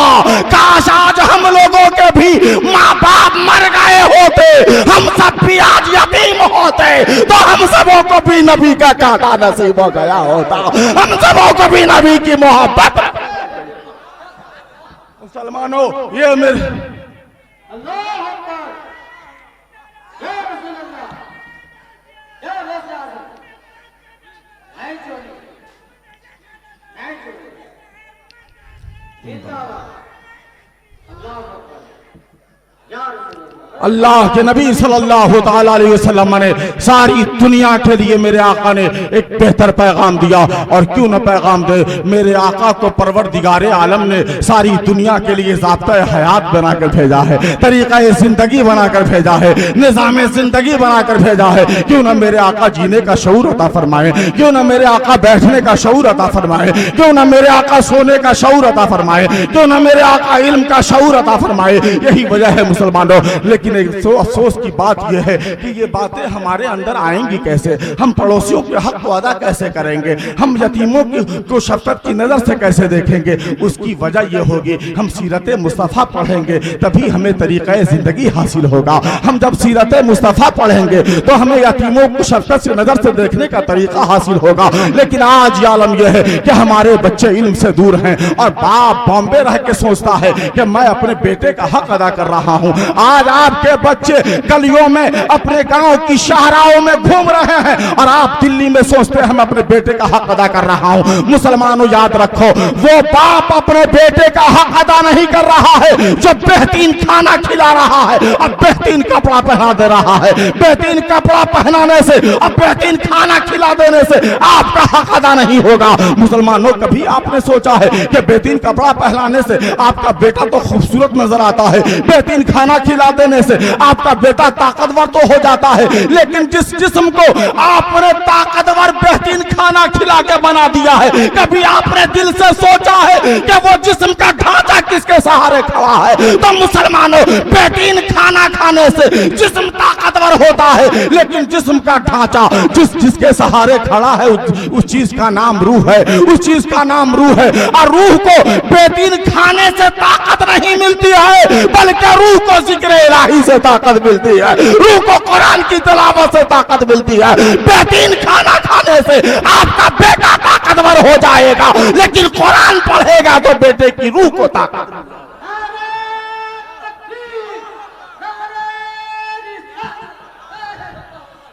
काश आज हम लोगों के भी माँ बाप मर गए होते, हम सब भी आज यतीम होते, तो हम सबों को भी नबी का कांटा नसीब हो गया होता, हम सबों को भी नबी की मोहब्बत। मुसलमानों, ये मेरे अल्लाह के नबी सल्लल्लाहु ताला अलैहि वसल्लम ने सारी दुनिया के लिए मेरे आका ने एक बेहतर पैगाम दिया। और क्यों न पैगाम दे, मेरे आका को परवरदिगारे आलम ने सारी दुनिया के लिए ज़ाब्ता हयात बनाकर भेजा है, तरीक़ा ज़िंदगी बनाकर भेजा है, निज़ाम ज़िंदगी बनाकर भेजा है। क्यों न मेरे आका जीने का शऊर अता फरमाए, क्यों न मेरे आका बैठने का शऊर अता फरमाए, क्यों न मेरे आका सोने का शऊर अता फरमाए, क्यों न मेरे आका इल्म का शऊर अता फरमाए। यही वजह है मुसलमानों। लेकिन एक अफसोस की बात यह है कि ये बातें हमारे अंदर आएंगी कैसे, हम पड़ोसियों के हक को अदा कैसे करेंगे, हम यतीमों को शफकत की नज़र से कैसे देखेंगे। उसकी वजह यह होगी, हम सीरत मुस्तफ़ा पढ़ेंगे तभी हमें तरीक़ा ज़िंदगी हासिल होगा। हम जब सीरत मुस्तफ़ा पढ़ेंगे तो हमें यतीमों को शफकत से नज़र से देखने का तरीक़ा हासिल होगा। लेकिन आज आलम यह है कि हमारे बच्चे इल्म से दूर हैं और बाप बॉम्बे रह के सोचता है कि मैं अपने बेटे का हक अदा कर रहा हूँ। आज आपके बच्चे गलियों में अपने गांव की शाहराओं में घूम रहे हैं और आप दिल्ली में सोचते हैं मैं अपने बेटे का हक अदा कर रहा हूं। मुसलमानों याद रखो, वो बाप अपने बेटे का हक अदा नहीं कर रहा है जो बेहतरीन खाना खिला रहा है और बेहतरीन कपड़ा पहना दे रहा है। बेहतरीन कपड़ा पहनाने से और बेहतरीन खाना खिला देने से आपका हक अदा नहीं होगा। मुसलमानों, कभी आपने सोचा है कि बेहतरीन कपड़ा पहनाने से आपका बेटा तो खूबसूरत नजर आता है, बेहतरीन खाना खिला देने से आपका बेटा ताकतवर तो हो जाता है, लेकिन जिस जिस्म को आपने ताकतवर बेहतरीन खाना खिला के बना दिया है, कभी आपने दिल से सोचा है कि वो जिस्म का ढांचा किसके सहारे खड़ा है? तो मुसलमानों, बेहतरीन खाना खाने से जिस्म ताकतवर होता है, लेकिन जिस्म का ढांचा जिसके सहारे खड़ा है उस चीज का नाम रूह है, उस चीज का नाम रूह है। और रूह को बेहतरीन खाने से ताकत नहीं मिलती है, बल्कि रूह को जिक्र इलाही से ताकत मिलती है, रूह को कुरान की तिलावत से ताकत मिलती है। बेहतरीन खाना खाने से आपका बेटा ताकतवर हो जाएगा, लेकिन कुरान पढ़ेगा तो बेटे की रूह को ताकत मिलेगी।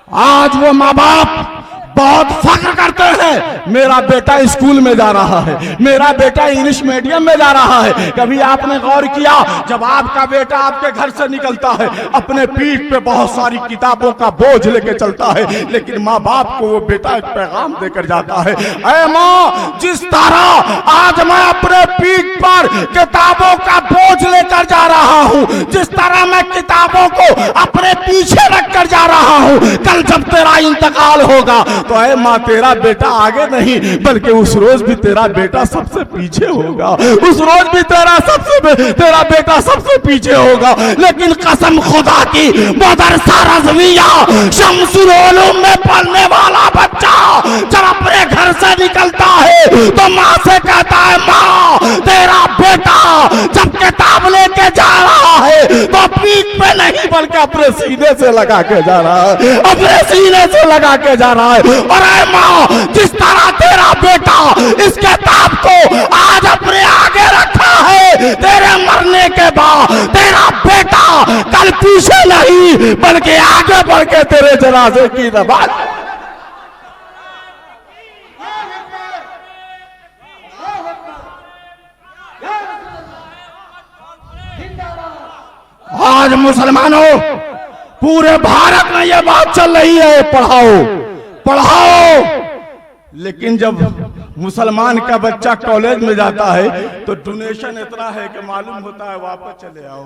आज वो माँ बाप बहुत फख्र करते हैं, मेरा बेटा स्कूल में जा रहा है, मेरा बेटा इंग्लिश मीडियम में जा रहा है। कभी आपने गौर किया, जब आपका बेटा आपके घर से निकलता है, अपने पीठ पे बहुत सारी किताबों का बोझ लेके चलता है, लेकिन माँ बाप को वो बेटा एक पैगाम देकर जाता है, ऐ माँ, जिस तरह आज मैं अपने पीठ पर किताबों का बोझ लेकर जा रहा हूँ, जिस तरह मैं किताबों को अपने पीछे रख कर जा रहा हूँ, कल जब तेरा इंतकाल होगा तो ऐ माँ, तेरा बेटा आगे नहीं बल्कि उस रोज भी तेरा बेटा सबसे पीछे होगा, उस रोज भी तेरा बेटा सबसे पीछे होगा। लेकिन कसम खुदा की, मदरसा रज़विया शम्सुल उलूम में पढ़ने वाला बच्चा जब अपने घर से निकलता है तो माँ से कहता है, माँ, तेरा बेटा जब किताब लेके जा रहा है तो पीठ पे नहीं बल्कि अपने सीने से लगा के जा रहा है, अपने सीने से लगा के जा रहा है। और ऐ माँ, जिस तरह तेरा बेटा इस किताब को आज अपने आगे रखा है, तेरे मरने के बाद तेरा बेटा कल पीछे नहीं बल्कि आगे बढ़ के तेरे जनाजे की नमाज। आज मुसलमानों, पूरे भारत में यह बात चल रही है, पढ़ाओ। लेकिन जब मुसलमान का बच्चा कॉलेज में जाता है तो डोनेशन इतना है कि मालूम होता है वापस चले आओ।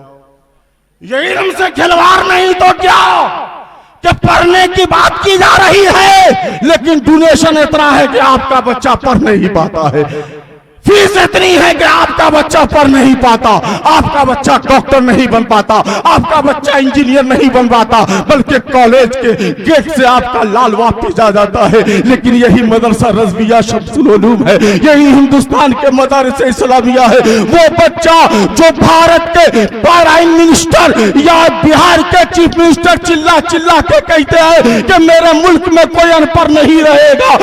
ये इल्म से खिलवाड़ नहीं तो क्या कि पढ़ने की बात की जा रही है, लेकिन डोनेशन इतना है कि आपका बच्चा पढ़ नहीं पाता है, फीस इतनी है कि आपका बच्चा पढ़ नहीं पाता, आपका बच्चा डॉक्टर नहीं बन पाता, आपका बच्चा इंजीनियर नहीं बन पाता, बल्कि कॉलेज के गेट से आपका लाल वापस आ जाता है। लेकिन यही मदरसा रज़विया शम्सुल उलूम है, यही हिंदुस्तान के मदारिस इस्लामिया है। वो बच्चा जो भारत के प्राइम मिनिस्टर या बिहार के चीफ मिनिस्टर चिल्ला चिल्ला के कहते हैं कि मेरे मुल्क में कोई अनपढ़ नहीं रहेगा,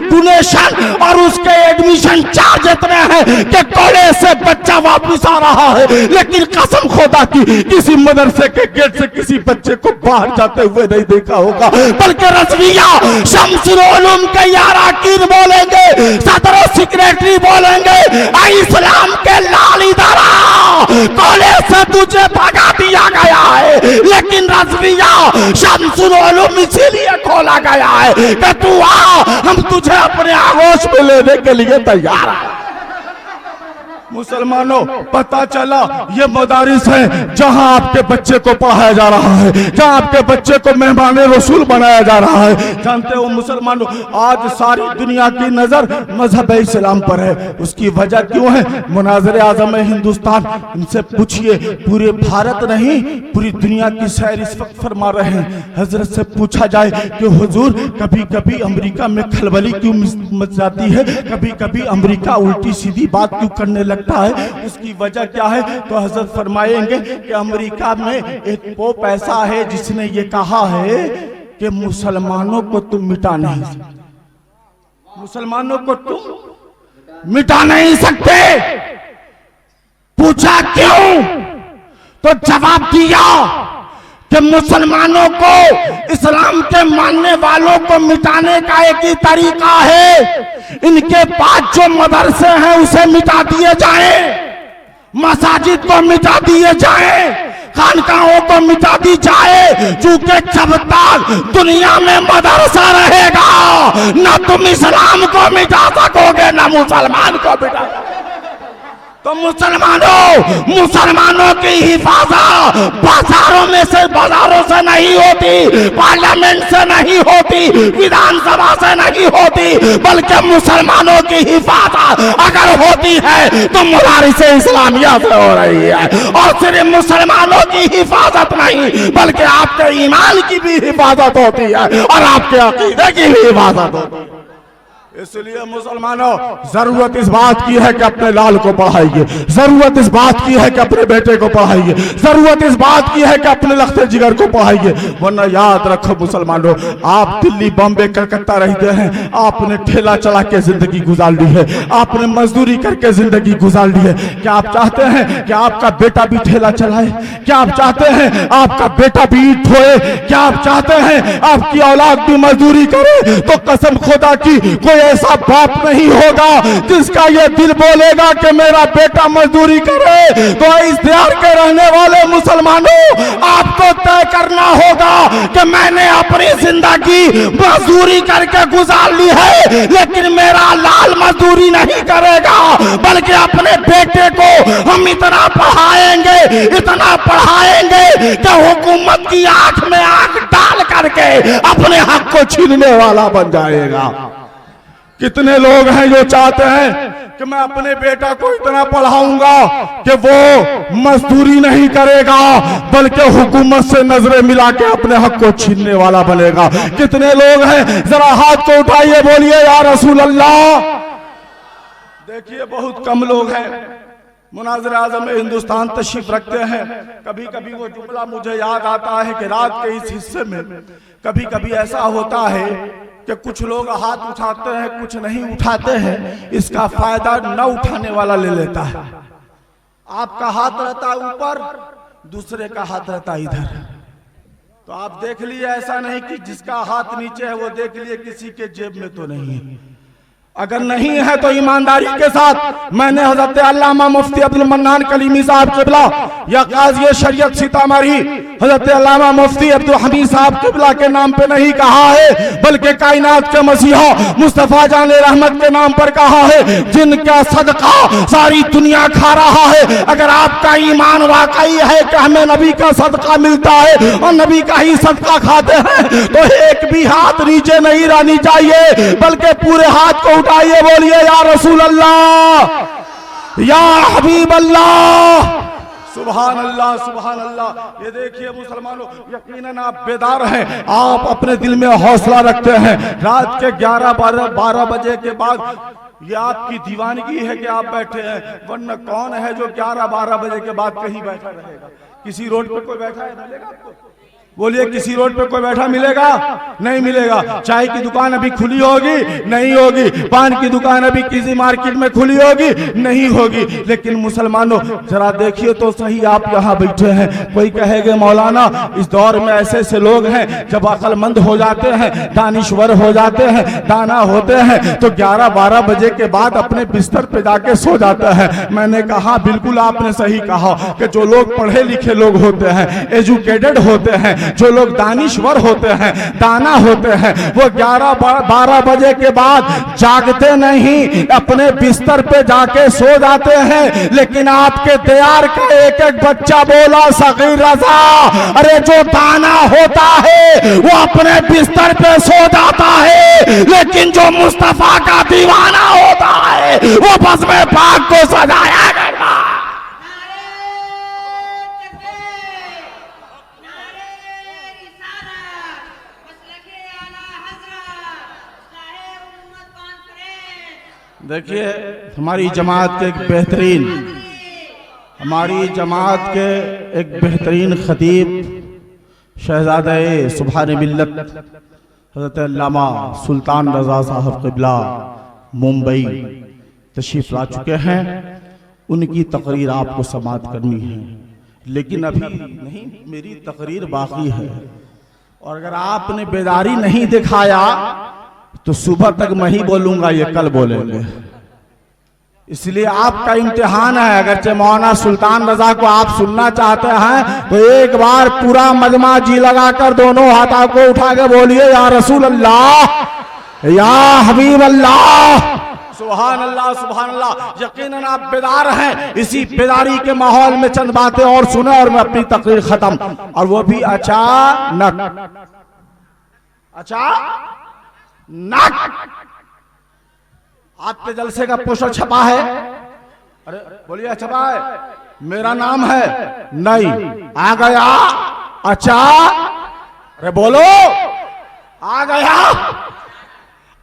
डोनेशन और उसके एडमिशन चार्ज इतने है कि कॉलेज से बच्चा वापस आ रहा है, लेकिन कसम खुदा की किसी मदरसे के गेट से किसी बच्चे को बाहर जाते हुए नहीं देखा होगा। बल्कि रज़विया शम्सुल उलूम के याराकीन बोलेंगे, सदर और सेक्रेटरी बोलेंगे, इस्लाम के लाल इदारा कॉलेज से तुझे भगा दिया गया है, लेकिन रज़विया शम्सुल उलूम इसीलिए खोला गया है कि तू आ, हम तुझे अपने आगोश में लेने के लिए तैयार है। मुसलमानों, पता चला ये मदारिस है जहां आपके बच्चे को पढ़ाया जा रहा है, जहां आपके बच्चे को मेहमान रसूल बनाया जा रहा है। जानते हो मुसलमानों, आज सारी दुनिया की नजर मजहब इस्लाम पर है। उसकी वजह क्यों है? मुनाज़िर आज़म हिंदुस्तान, इनसे पूछिए, पूरे भारत नहीं पूरी दुनिया की सैर इस वक्त फरमा रहे हैं। हजरत से पूछा जाए कि हुजूर, कभी कभी अमेरिका में खलबली क्यों मच जाती है, कभी कभी अमेरिका उल्टी सीधी बात क्यों करने लगता है, उसकी वजह क्या है? तो हजरत फरमाएंगे कि अमेरिका में एक पोप ऐसा है जिसने ये कहा है कि मुसलमानों को तुम मिटा नहीं सकते, मुसलमानों को तुम मिटा नहीं सकते। पूछा क्यों? तो जवाब दिया कि मुसलमानों को, इस्लाम के मानने वालों को मिटाने का एक ही तरीका है, इनके पास जो मदरसे हैं उसे मिटा दिए जाएं, मसाजिद को मिटा दिए जाएं, खानकाहों को मिटा दी जाए, क्योंकि जब तक दुनिया में मदरसा रहेगा न तुम इस्लाम को मिटा सकोगे न मुसलमान को मिटा। तो मुसलमानों की हिफाजत बाजारों से नहीं होती, पार्लियामेंट से नहीं होती, विधानसभा से नहीं होती, बल्कि मुसलमानों की हिफाजत अगर होती है तो मदारिस इस्लामिया से हो रही है। और सिर्फ मुसलमानों की हिफाजत नहीं बल्कि आपके ईमान की भी हिफाजत होती है और आपके अकीदे की भी हिफाजत होती है। इसलिए मुसलमानों, जरूरत इस बात की है कि अपने लाल को पढ़ाइए, जरूरत इस बात की है कि अपने बेटे को पढ़ाइए, जरूरत इस बात की है कि अपने लख्ते जिगर को पढ़ाइए। वरना याद रखो मुसलमानों, आप दिल्ली, बॉम्बे, कलकत्ता रहते हैं, आपने ठेला चला के जिंदगी गुजार ली है, आपने मजदूरी करके जिंदगी गुजार ली है। क्या आप चाहते हैं कि आपका बेटा भी ठेला चलाए? क्या आप चाहते हैं आपका बेटा भी ईंट ढोए? क्या आप चाहते हैं आपकी औलाद भी मजदूरी करे? तो कसम खुदा की कोई ऐसा बाप नहीं होगा जिसका ये दिल बोलेगा कि मेरा बेटा मजदूरी करे। तो इस देश के रहने वाले मुसलमानों, आपको तय करना होगा कि मैंने अपनी जिंदगी मजदूरी करके गुजार ली है, लेकिन मेरा लाल मजदूरी नहीं करेगा, बल्कि अपने बेटे को हम इतना पढ़ाएंगे कि हुकूमत की आंख में आंख डाल करके अपने हक को छीनने वाला बन जाएगा। कितने लोग हैं जो चाहते हैं कि मैं अपने बेटा को इतना पढ़ाऊंगा कि वो मजदूरी नहीं करेगा बल्कि हुकूमत से नजरें मिला के अपने हक को छीनने वाला बनेगा। कितने लोग हैं? जरा हाथ को उठाइए, बोलिए या रसूल अल्लाह। देखिए बहुत कम लोग हैं मुनाज़िर आज़म में हिंदुस्तान तशरीफ रखते हैं। कभी कभी वो जुमला मुझे याद आता है कि रात के इस हिस्से में कभी कभी ऐसा होता है कि कुछ लोग हाथ उठाते हैं, कुछ नहीं उठाते हैं, इसका फायदा न उठाने वाला ले लेता है। आपका हाथ रहता है ऊपर, दूसरे का हाथ रहता है इधर। तो आप देख लिए, ऐसा नहीं कि जिसका हाथ नीचे है वो देख लिए किसी के जेब में तो नहीं है। अगर नहीं है तो ईमानदारी के साथ मैंने हजरत अल्लामा मुफ्ती अब्दुल मन्नान कलीमी साहब किबला या काज़ी शरीयत सीतामढ़ी हजरत अल्लामा मुफ्ती अब्दुल हमीद साहब किबला के नाम पे नहीं कहा है, बल्कि कायनात के मसीहा मुस्तफा जाने रहमत के नाम पर कहा है, जिनका सदका सारी दुनिया खा रहा है। अगर आपका ईमान वाकई है कि हमें नबी का सदका मिलता है और नबी का ही सदका खाते हैं, तो एक भी हाथ नीचे नहीं रहनी चाहिए, बल्कि पूरे हाथ को उठाइए, बोलिए या रसूल अल्लाह, या हबीब अल्लाह, सुभान अल्लाह, सुभान अल्लाह। ये देखिए मुसलमानों, यकीनन आप बेदार हैं, आप अपने दिल में हौसला रखते हैं। रात के 11-12 बजे के बाद ये आपकी दीवानगी है कि आप बैठे हैं, वरना कौन है जो 11-12 बजे के बाद कहीं बैठा रहेगा? किसी रोड पे कोई बैठा है मिलेगा आपको? बोलिए, किसी रोड पे कोई बैठा मिलेगा? नहीं मिलेगा। चाय की दुकान अभी खुली होगी? नहीं होगी। पान की दुकान अभी किसी मार्केट में खुली होगी? नहीं होगी। लेकिन मुसलमानों जरा देखिए तो सही, आप यहाँ बैठे हैं, कोई कहेगा मौलाना इस दौर में ऐसे ऐसे लोग हैं जब अक्लमंद हो जाते हैं, दानिश्वर हो जाते हैं, दाना होते हैं, तो 11-12 बजे के बाद अपने बिस्तर पे जाके सो जाते हैं। मैंने कहा बिल्कुल आपने सही कहा कि जो लोग पढ़े लिखे लोग होते हैं, एजुकेटेड होते हैं, जो लोग दानिश्वर होते हैं, दाना होते हैं, वो 11-12 बजे के बाद जागते नहीं, अपने बिस्तर पे जाके सो जाते हैं। लेकिन आपके दियार का एक एक बच्चा बोला सगीर रजा, अरे जो दाना होता है वो अपने बिस्तर पे सो जाता है, लेकिन जो मुस्तफा का दीवाना होता है वो बस में पाक को सजाया करता है। देखिए हमारी जमात के एक बेहतरीन खतीब शहजादे सुभान मिल्लत हज़रत अल्लामा सुल्तान रज़ा साहब क़िबला मुंबई तशरीफ ला चुके हैं। उनकी तकरीर आपको समाअत करनी है, लेकिन अभी नहीं, मेरी तकरीर बाकी है। और अगर आपने बेदारी नहीं दिखाया तो सुबह तक मैं ही बोलूंगा, ये कल बोलेंगे। इसलिए आपका इम्तिहान है। अगर मौलाना सुल्तान रजा को आप सुनना चाहते हैं तो एक बार पूरा मजमा जी लगाकर दोनों हाथों को उठा के बोलिए या रसूल अल्लाह, या हबीब अल्लाह, सुभान अल्लाह सुभान अल्लाह। यकीनन आप बेदार हैं। इसी बेदारी के माहौल में चंद बातें और सुने और मैं अपनी तकरीर खत्म, और वो भी अचानक। आपके जलसे का पोस्टर छपा है, अरे बोलिए छपा है, मेरा नाम है नहीं, आ गया अरे बोलो आ गया।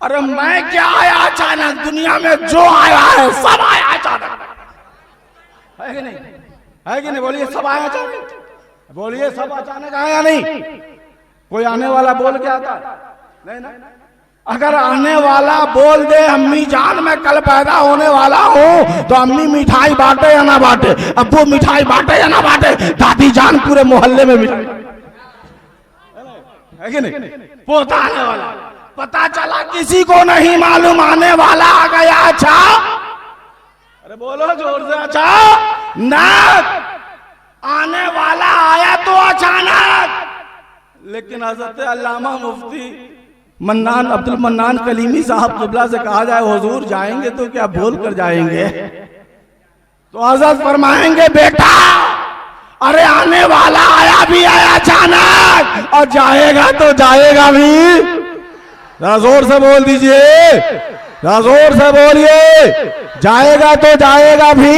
अरे मैं क्या आया अचानक, दुनिया में जो आया है सब आया अचानक, है कि नहीं? है कि नहीं? बोलिए सब आया अचानक, बोलिए सब अचानक आया नहीं। कोई आने वाला बोल के आता नहीं ना। अगर आने वाला बोल दे अम्मी जान मैं कल पैदा होने वाला हूँ, तो अम्मी मिठाई बांटे या ना बांटे, अब्बू मिठाई बांटे या ना बांटे, दादी जान पूरे मोहल्ले में मिठाई, है कि नहीं? पोता आने वाला, पता चला किसी को नहीं मालूम, आने वाला आ गया। अच्छा अरे बोलो जोर से, अच्छा ना आने वाला आया तो अचानक। लेकिन हज़रत अल्लामा मुफ्ती मन्नान अब्दुल मन्नान कलीमी साहब क़िबला से कहा जाए हुजूर जाएंगे तो क्या बोल कर जाएंगे, तो हज़रत फरमाएंगे बेटा अरे आने वाला आया भी आया अचानक, और जाएगा तो जाएगा भी। जोर से बोल दीजिए, जोर से बोलिए, जाएगा तो जाएगा भी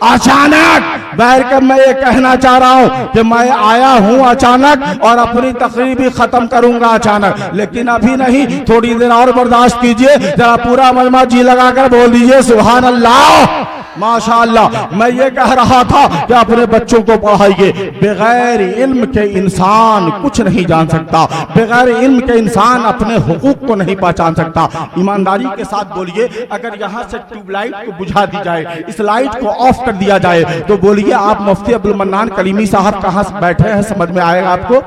अचानक। बहरकब मैं ये कहना चाह रहा हूं कि मैं आया हूं अचानक और अपनी तकरीर भी खत्म करूंगा अचानक, लेकिन अभी नहीं, थोड़ी देर और बर्दाश्त कीजिए। जरा पूरा मजमा जी लगाकर बोल दीजिए सुभान अल्लाह माशाअल्लाह। मैं ये कह रहा था कि अपने बच्चों को पढ़ाइए। बगैर इल्म के इंसान कुछ नहीं जान सकता, बगैर इल्म के इंसान अपने हुकूक को नहीं पहचान सकता। ईमानदारी के साथ बोलिए, अगर यहाँ से ट्यूबलाइट को बुझा दी जाए, इस लाइट को ऑफ कर दिया जाए, तो बोलिए आप मुफ्ती अब्दुल मन्नान कलीमी साहब कहाँ बैठे हैं, समझ में आएगा आपको?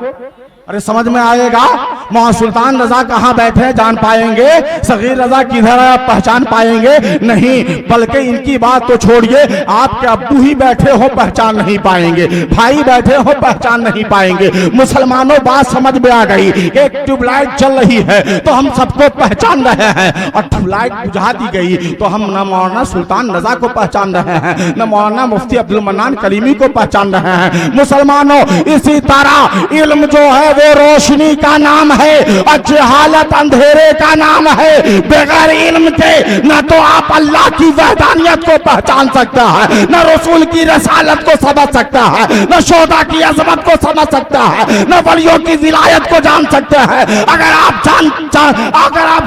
अरे समझ में आएगा। मौलाना सुल्तान रजा कहाँ बैठे हैं जान पाएंगे, सगीर रजा किधर है आप पहचान पाएंगे नहीं, बल्कि इनकी बात तो छोड़िए, आपके अब्बू ही बैठे हो पहचान नहीं पाएंगे, भाई बैठे हो पहचान नहीं पाएंगे। मुसलमानों बात समझ में आ गई, एक ट्यूबलाइट चल रही है तो हम सबको पहचान रहे हैं, और ट्यूबलाइट बुझा दी गई तो हम न मौलाना सुल्तान रजा को पहचान रहे हैं, न मौलाना मुफ्ती अब्दुल मन्नान कलीमी को पहचान रहे हैं। मुसलमानों इसी तरह इल्म जो है वो रोशनी का नाम है और जहालत अंधेरे का नाम है। बगैर इल्म के न तो आप अल्लाह की वहदानियत को पहचान सकता है, न रसूल की रसालत को समझ सकता है, न शोदा की अजमत को समझ सकता है, न वलियों की विलायत को जान सकते हैं। अगर आप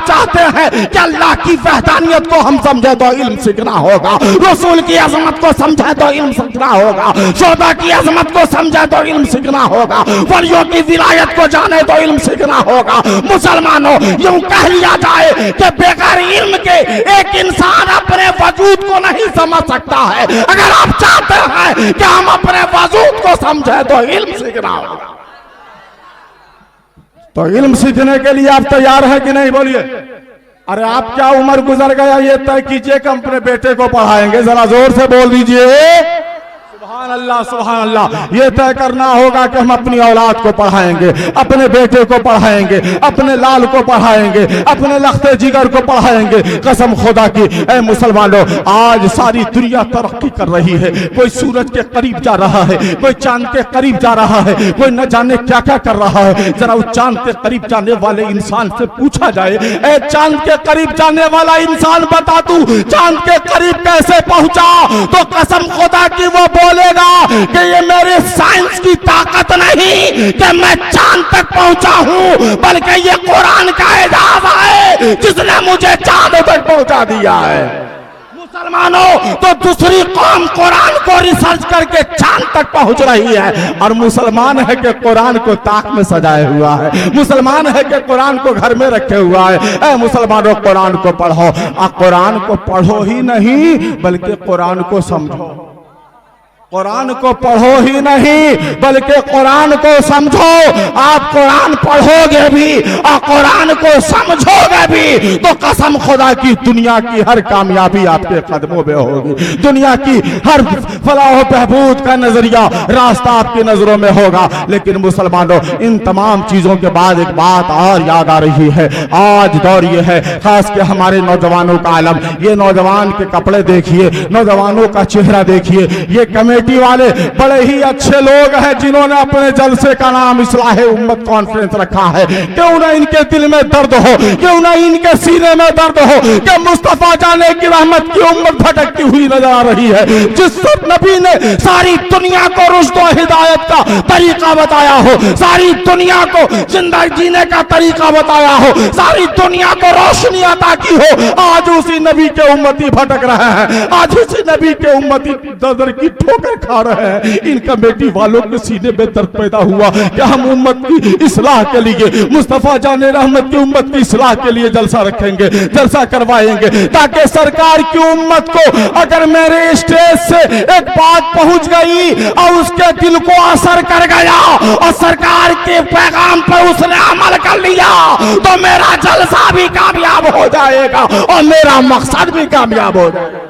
चाहते हैं कि अल्लाह की वहदानियत को हम समझे तो इल्म सीखना होगा, रसूल की अजमत को समझे तो इल्म सीखना होगा, शोदा की अजमत को समझे तो इल्म सीखना होगा, वलियों की विलायत को जाने तो इल्म सीखना होगा। मुसलमानों यूं कह लिया जाए कि बगैर इल्म के एक इंसान अपने वजूद को नहीं समझ सकता है। अगर आप चाहते हैं कि हम अपने वजूद को समझे तो इल्म सीखना होगा। तो इल्म सीखने के लिए आप तैयार हैं कि नहीं, बोलिए। अरे आप क्या उम्र गुजर गया ये तय कीजिए कि अपने बेटे को पढ़ाएंगे, जरा जोर से बोल दीजिए सुभान अल्लाह सुभान अल्लाह। ये तय करना होगा कि हम अपनी औलाद को पढ़ाएंगे, अपने बेटे को पढ़ाएंगे, अपने लाल को पढ़ाएंगे, अपने लख्ते जिगर को पढ़ाएंगे। कसम खुदा की ऐ मुसलमानों, आज सारी दुनिया तरक्की कर रही है, कोई सूरज के करीब जा रहा है, कोई चांद के करीब जा रहा है, कोई न जाने क्या क्या कर रहा है। जरा उस चांद के करीब जाने वाले इंसान से पूछा जाए, ऐ चांद के करीब जाने वाला इंसान बता तू चांद के करीब कैसे पहुंचा, तो कसम खुदा की वो बोलेगा कि ये मेरे साइंस की ताकत नहीं कि मैं चांद तक पहुंचा हूं, बल्कि ये कुरान का एजाज है जिसने मुझे चांद तक पहुंचा दिया है। मुसलमानों तो दूसरी कौम कुरान को रिसर्च करके चांद तक पहुंच रही है, और मुसलमान है कि कुरान को ताक में सजाए हुआ है, मुसलमान है कि कुरान को घर में रखे हुआ है। ऐ मुसलमानों कुरान को पढ़ो, और कुरान को पढ़ो ही नहीं बल्कि कुरान को समझो। कुरान को पढ़ो ही नहीं बल्कि कुरान को समझो। आप कुरान पढ़ोगे भी और कुरान को समझोगे भी तो कसम खुदा की दुनिया की हर कामयाबी आपके कदमों में होगी। दुनिया की हर फलाह बहबूद का नजरिया रास्ता आपकी नजरों में होगा। लेकिन मुसलमानों, इन तमाम चीजों के बाद एक बात और याद आ रही है। आज दौर ये है, खास के हमारे नौजवानों का आलम, ये नौजवान के कपड़े देखिए, नौजवानों का चेहरा देखिए। ये कमेटी वाले बड़े ही अच्छे लोग हैं जिन्होंने अपने जलसे का नाम इस्लाह उम्मत कॉन्फ्रेंस रखा है। क्यों ना इनके दिल में दर्द हो, क्यों ना इनके सीने में दर्द हो कि मुस्तफा जाने की रहमत की उम्मत भटकती हुई नजर आ रही है। जिस नबी ने सारी दुनिया को रुश्द और हिदायत का तरीका बताया हो, सारी दुनिया को जिंदगी जीने का तरीका बताया हो, सारी दुनिया को रोशनी अता की हो, आज उसी नबी के उम्मती भटक रहे हैं। आज उसी नबी के उम्मती दर की ठोकर खा रहे हैं। इन कमेटी वालों के सीने में दर्द पैदा हुआ कि हम उम्मत की इस्लाह के लिए, मुस्तफा जाने रहमत की उम्मत की इस्लाह के लिए जलसा रखेंगे, जलसा करवाएंगे, ताकि सरकार की उम्मत को अगर मेरे स्टेज से एक बात पहुंच गई और उसके दिल को असर कर गया और सरकार के पैगाम पर उसने अमल कर लिया तो मेरा जलसा भी कामयाब हो जाएगा और मेरा मकसद भी कामयाब हो जाएगा।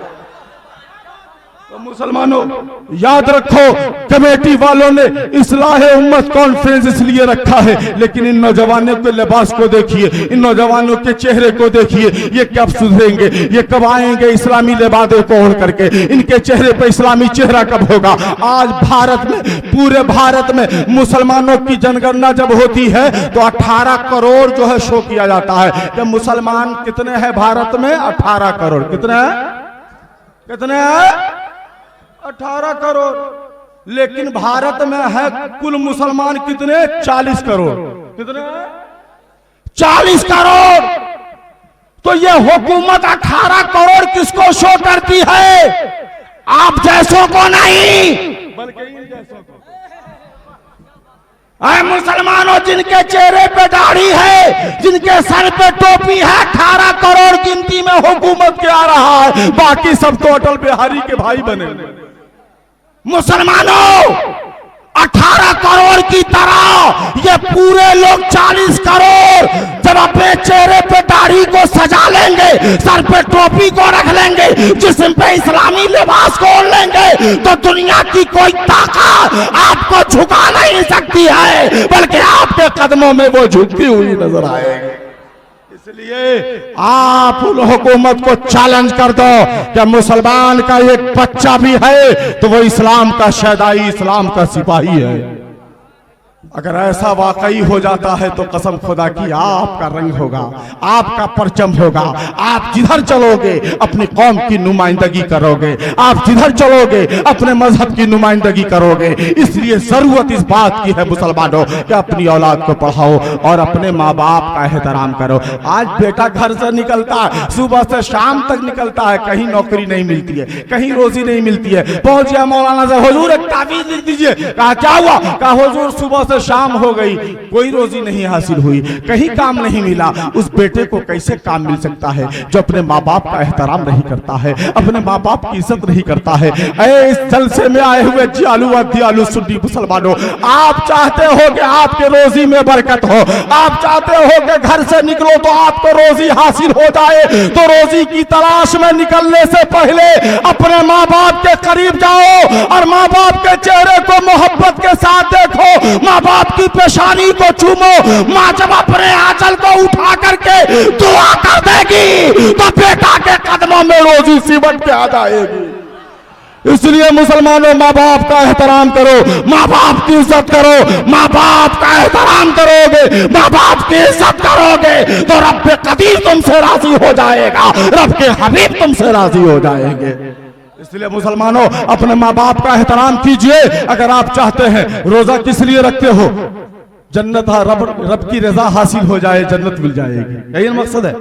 तो मुसलमानों, याद रखो, कमेटी वालों ने इस्लाह उम्मत कॉन्फ्रेंस इसलिए रखा है, लेकिन इन नौजवानों के लिबास को देखिए, इन नौजवानों के चेहरे को देखिए। ये कब सुधरेंगे, ये कब आएंगे इस्लामी लिबासों को ओढ़ करके? इनके चेहरे पर इस्लामी चेहरा कब होगा? आज भारत में, पूरे भारत में मुसलमानों की जनगणना जब होती है तो 18 करोड़ जो है शो किया जाता है कि मुसलमान कितने हैं भारत में। 18 करोड़। कितने हैं? कितने हैं? 18 करोड़। लेकिन भारत में है कुल मुसलमान कितने? 40 करोड़। कितने? 40 करोड़। तो ये हुकूमत 18 करोड़ किसको शो करती है? आप जैसों को नहीं, बल्कि इन जैसों को। ऐ मुसलमानों, जिनके चेहरे पे दाढ़ी है, जिनके सर पे टोपी है, 18 करोड़ गिनती में हुकूमत के आ रहा है। बाकी सब तो अटल बिहारी के भाई बने। मुसलमानों, 18 करोड़ की तरह ये पूरे लोग 40 करोड़ जब अपने चेहरे पे दाढ़ी को सजा लेंगे, सर पे टोपी को रख लेंगे, जिस्म पे इस्लामी लिबास को ओढ़ लेंगे तो दुनिया की कोई ताकत आपको झुका नहीं सकती है, बल्कि आपके कदमों में वो झुकती हुई नजर आएगी। इसलिए आप उन हुकूमत को चैलेंज कर दो कि मुसलमान का एक बच्चा भी है तो वो इस्लाम का शहदाई, इस्लाम का सिपाही है। अगर ऐसा वाकई हो जाता है तो कसम खुदा की आपका रंग होगा, आपका परचम होगा। आप जिधर चलोगे अपनी कौम की नुमाइंदगी करोगे, आप जिधर चलोगे अपने मजहब की नुमाइंदगी करोगे। इसलिए जरूरत इस बात की है मुसलमानों कि अपनी औलाद को पढ़ाओ और अपने माँ बाप का एहतराम करो। आज बेटा घर से निकलता है, सुबह से शाम तक निकलता है, कहीं नौकरी नहीं मिलती है, कहीं रोजी नहीं मिलती है। पहुंच गया मौलाना से, हुजूर एक ताबीज लिख दीजिए। कहा क्या हुआ? कहा हुजूर सुबह से शाम हो गई, कोई रोजी नहीं हासिल हुई, कहीं काम नहीं मिला। उस बेटे को कैसे काम मिल सकता है जो अपने माँ बाप का एहतराम नहीं करता है, अपने माँ बाप की इज्जत नहीं करता है। इस जलसे में आए हुए जियालू दियालू सुन्नी मुसलमानों, आप चाहते हो कि आपके रोजी में बरकत हो, आप चाहते हो कि घर से निकलो तो आपको रोजी हासिल हो जाए, तो रोजी की तलाश में निकलने से पहले अपने माँ बाप के करीब जाओ और माँ बाप के चेहरे को मोहब्बत के साथ देखो, माँ बाप की पेशानी को चूमो। माँ जब अपने आंचल को उठा करके दुआ कर देगी तो बेटा के कदमों में रोजी सिमट के आ जाएगी। इसलिए मुसलमानों, माँ बाप का एहतराम करो, माँ बाप की इज्जत करो। माँ बाप का एहतराम करोगे, माँ बाप की इज्जत करोगे तो रब कदीर तुमसे राजी हो जाएगा, रब के हबीब तुमसे राजी हो जाएंगे। इसलिए मुसलमानों, अपने माँ बाप का एहतराम कीजिए। अगर आप चाहते हैं, रोजा किस लिए रखते हो? जन्नत रब की रजा हासिल हो जाए, जन्नत मिल जाएगी, यही मकसद है।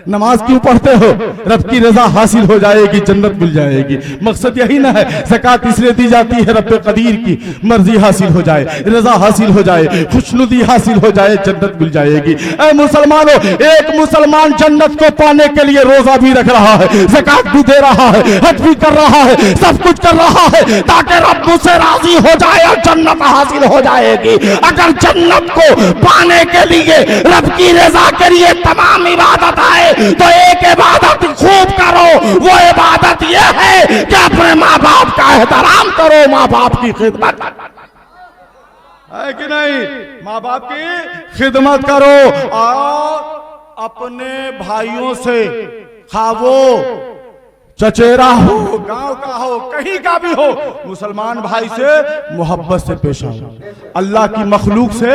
नमाज क्यों पढ़ते हो? रब की रजा हासिल हो जाएगी, जन्नत मिल जाएगी, मकसद यही ना है। ज़कात इसलिए दी जाती है रब कदीर की मर्जी हासिल हो जाए, रजा हासिल हो जाए, खुशनुदी हासिल हो जाए, जन्नत मिल जाएगी। ऐ मुसलमानों, एक मुसलमान जन्नत को पाने के लिए रोजा भी रख रहा है, ज़कात भी दे रहा है, हज भी कर रहा है, सब कुछ कर रहा है ताकि रब मुझसे राजी हो जाए और जन्नत हासिल हो जाएगी। अगर जन्नत को पाने के लिए रब की रजा के लिए तमाम इबादत है तो एक इबादत खूब करो, वो इबादत ये है कि अपने माँ बाप का एहतराम करो, माँ बाप की खिदमत है कि नहीं, माँ बाप की खिदमत करो। और अपने भाइयों से खाओ, चचेरा हो, गांव का हो, कहीं का भी हो, मुसलमान भाई से मोहब्बत से पेश आओ, अल्लाह की मखलूक से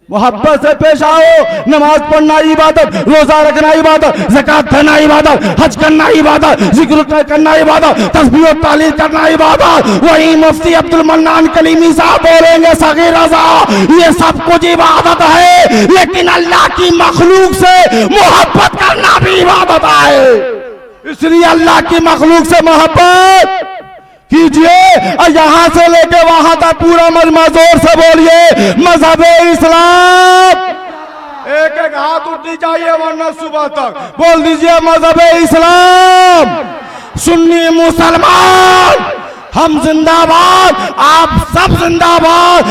मोहब्बत से पेश आओ। नमाज पढ़ना इबादत, रोजा रखना इबादत, ज़कात देना इबादत, हज करना इबादत, जिक्र करना इबादत, तस्बीह और तालील करना इबादत। वही मुफ्ती अब्दुल मन्नान कलीमी साहब बोलेंगे सगीर रज़ा ये सब कुछ इबादत है, लेकिन अल्लाह की मखलूक से मोहब्बत करना भी इबादत है। इसलिए अल्लाह की मखलूक से मोहब्बत कीजिए और यहां से लेके वहां तक पूरा मजमा जोर से बोलिए मजहबे इस्लाम। एक एक हाथ उठनी चाहिए वरना सुबह तक बोल दीजिए मजहबे इस्लाम। सुन्नी मुसलमान हम जिंदाबाद, आप सब जिंदाबाद।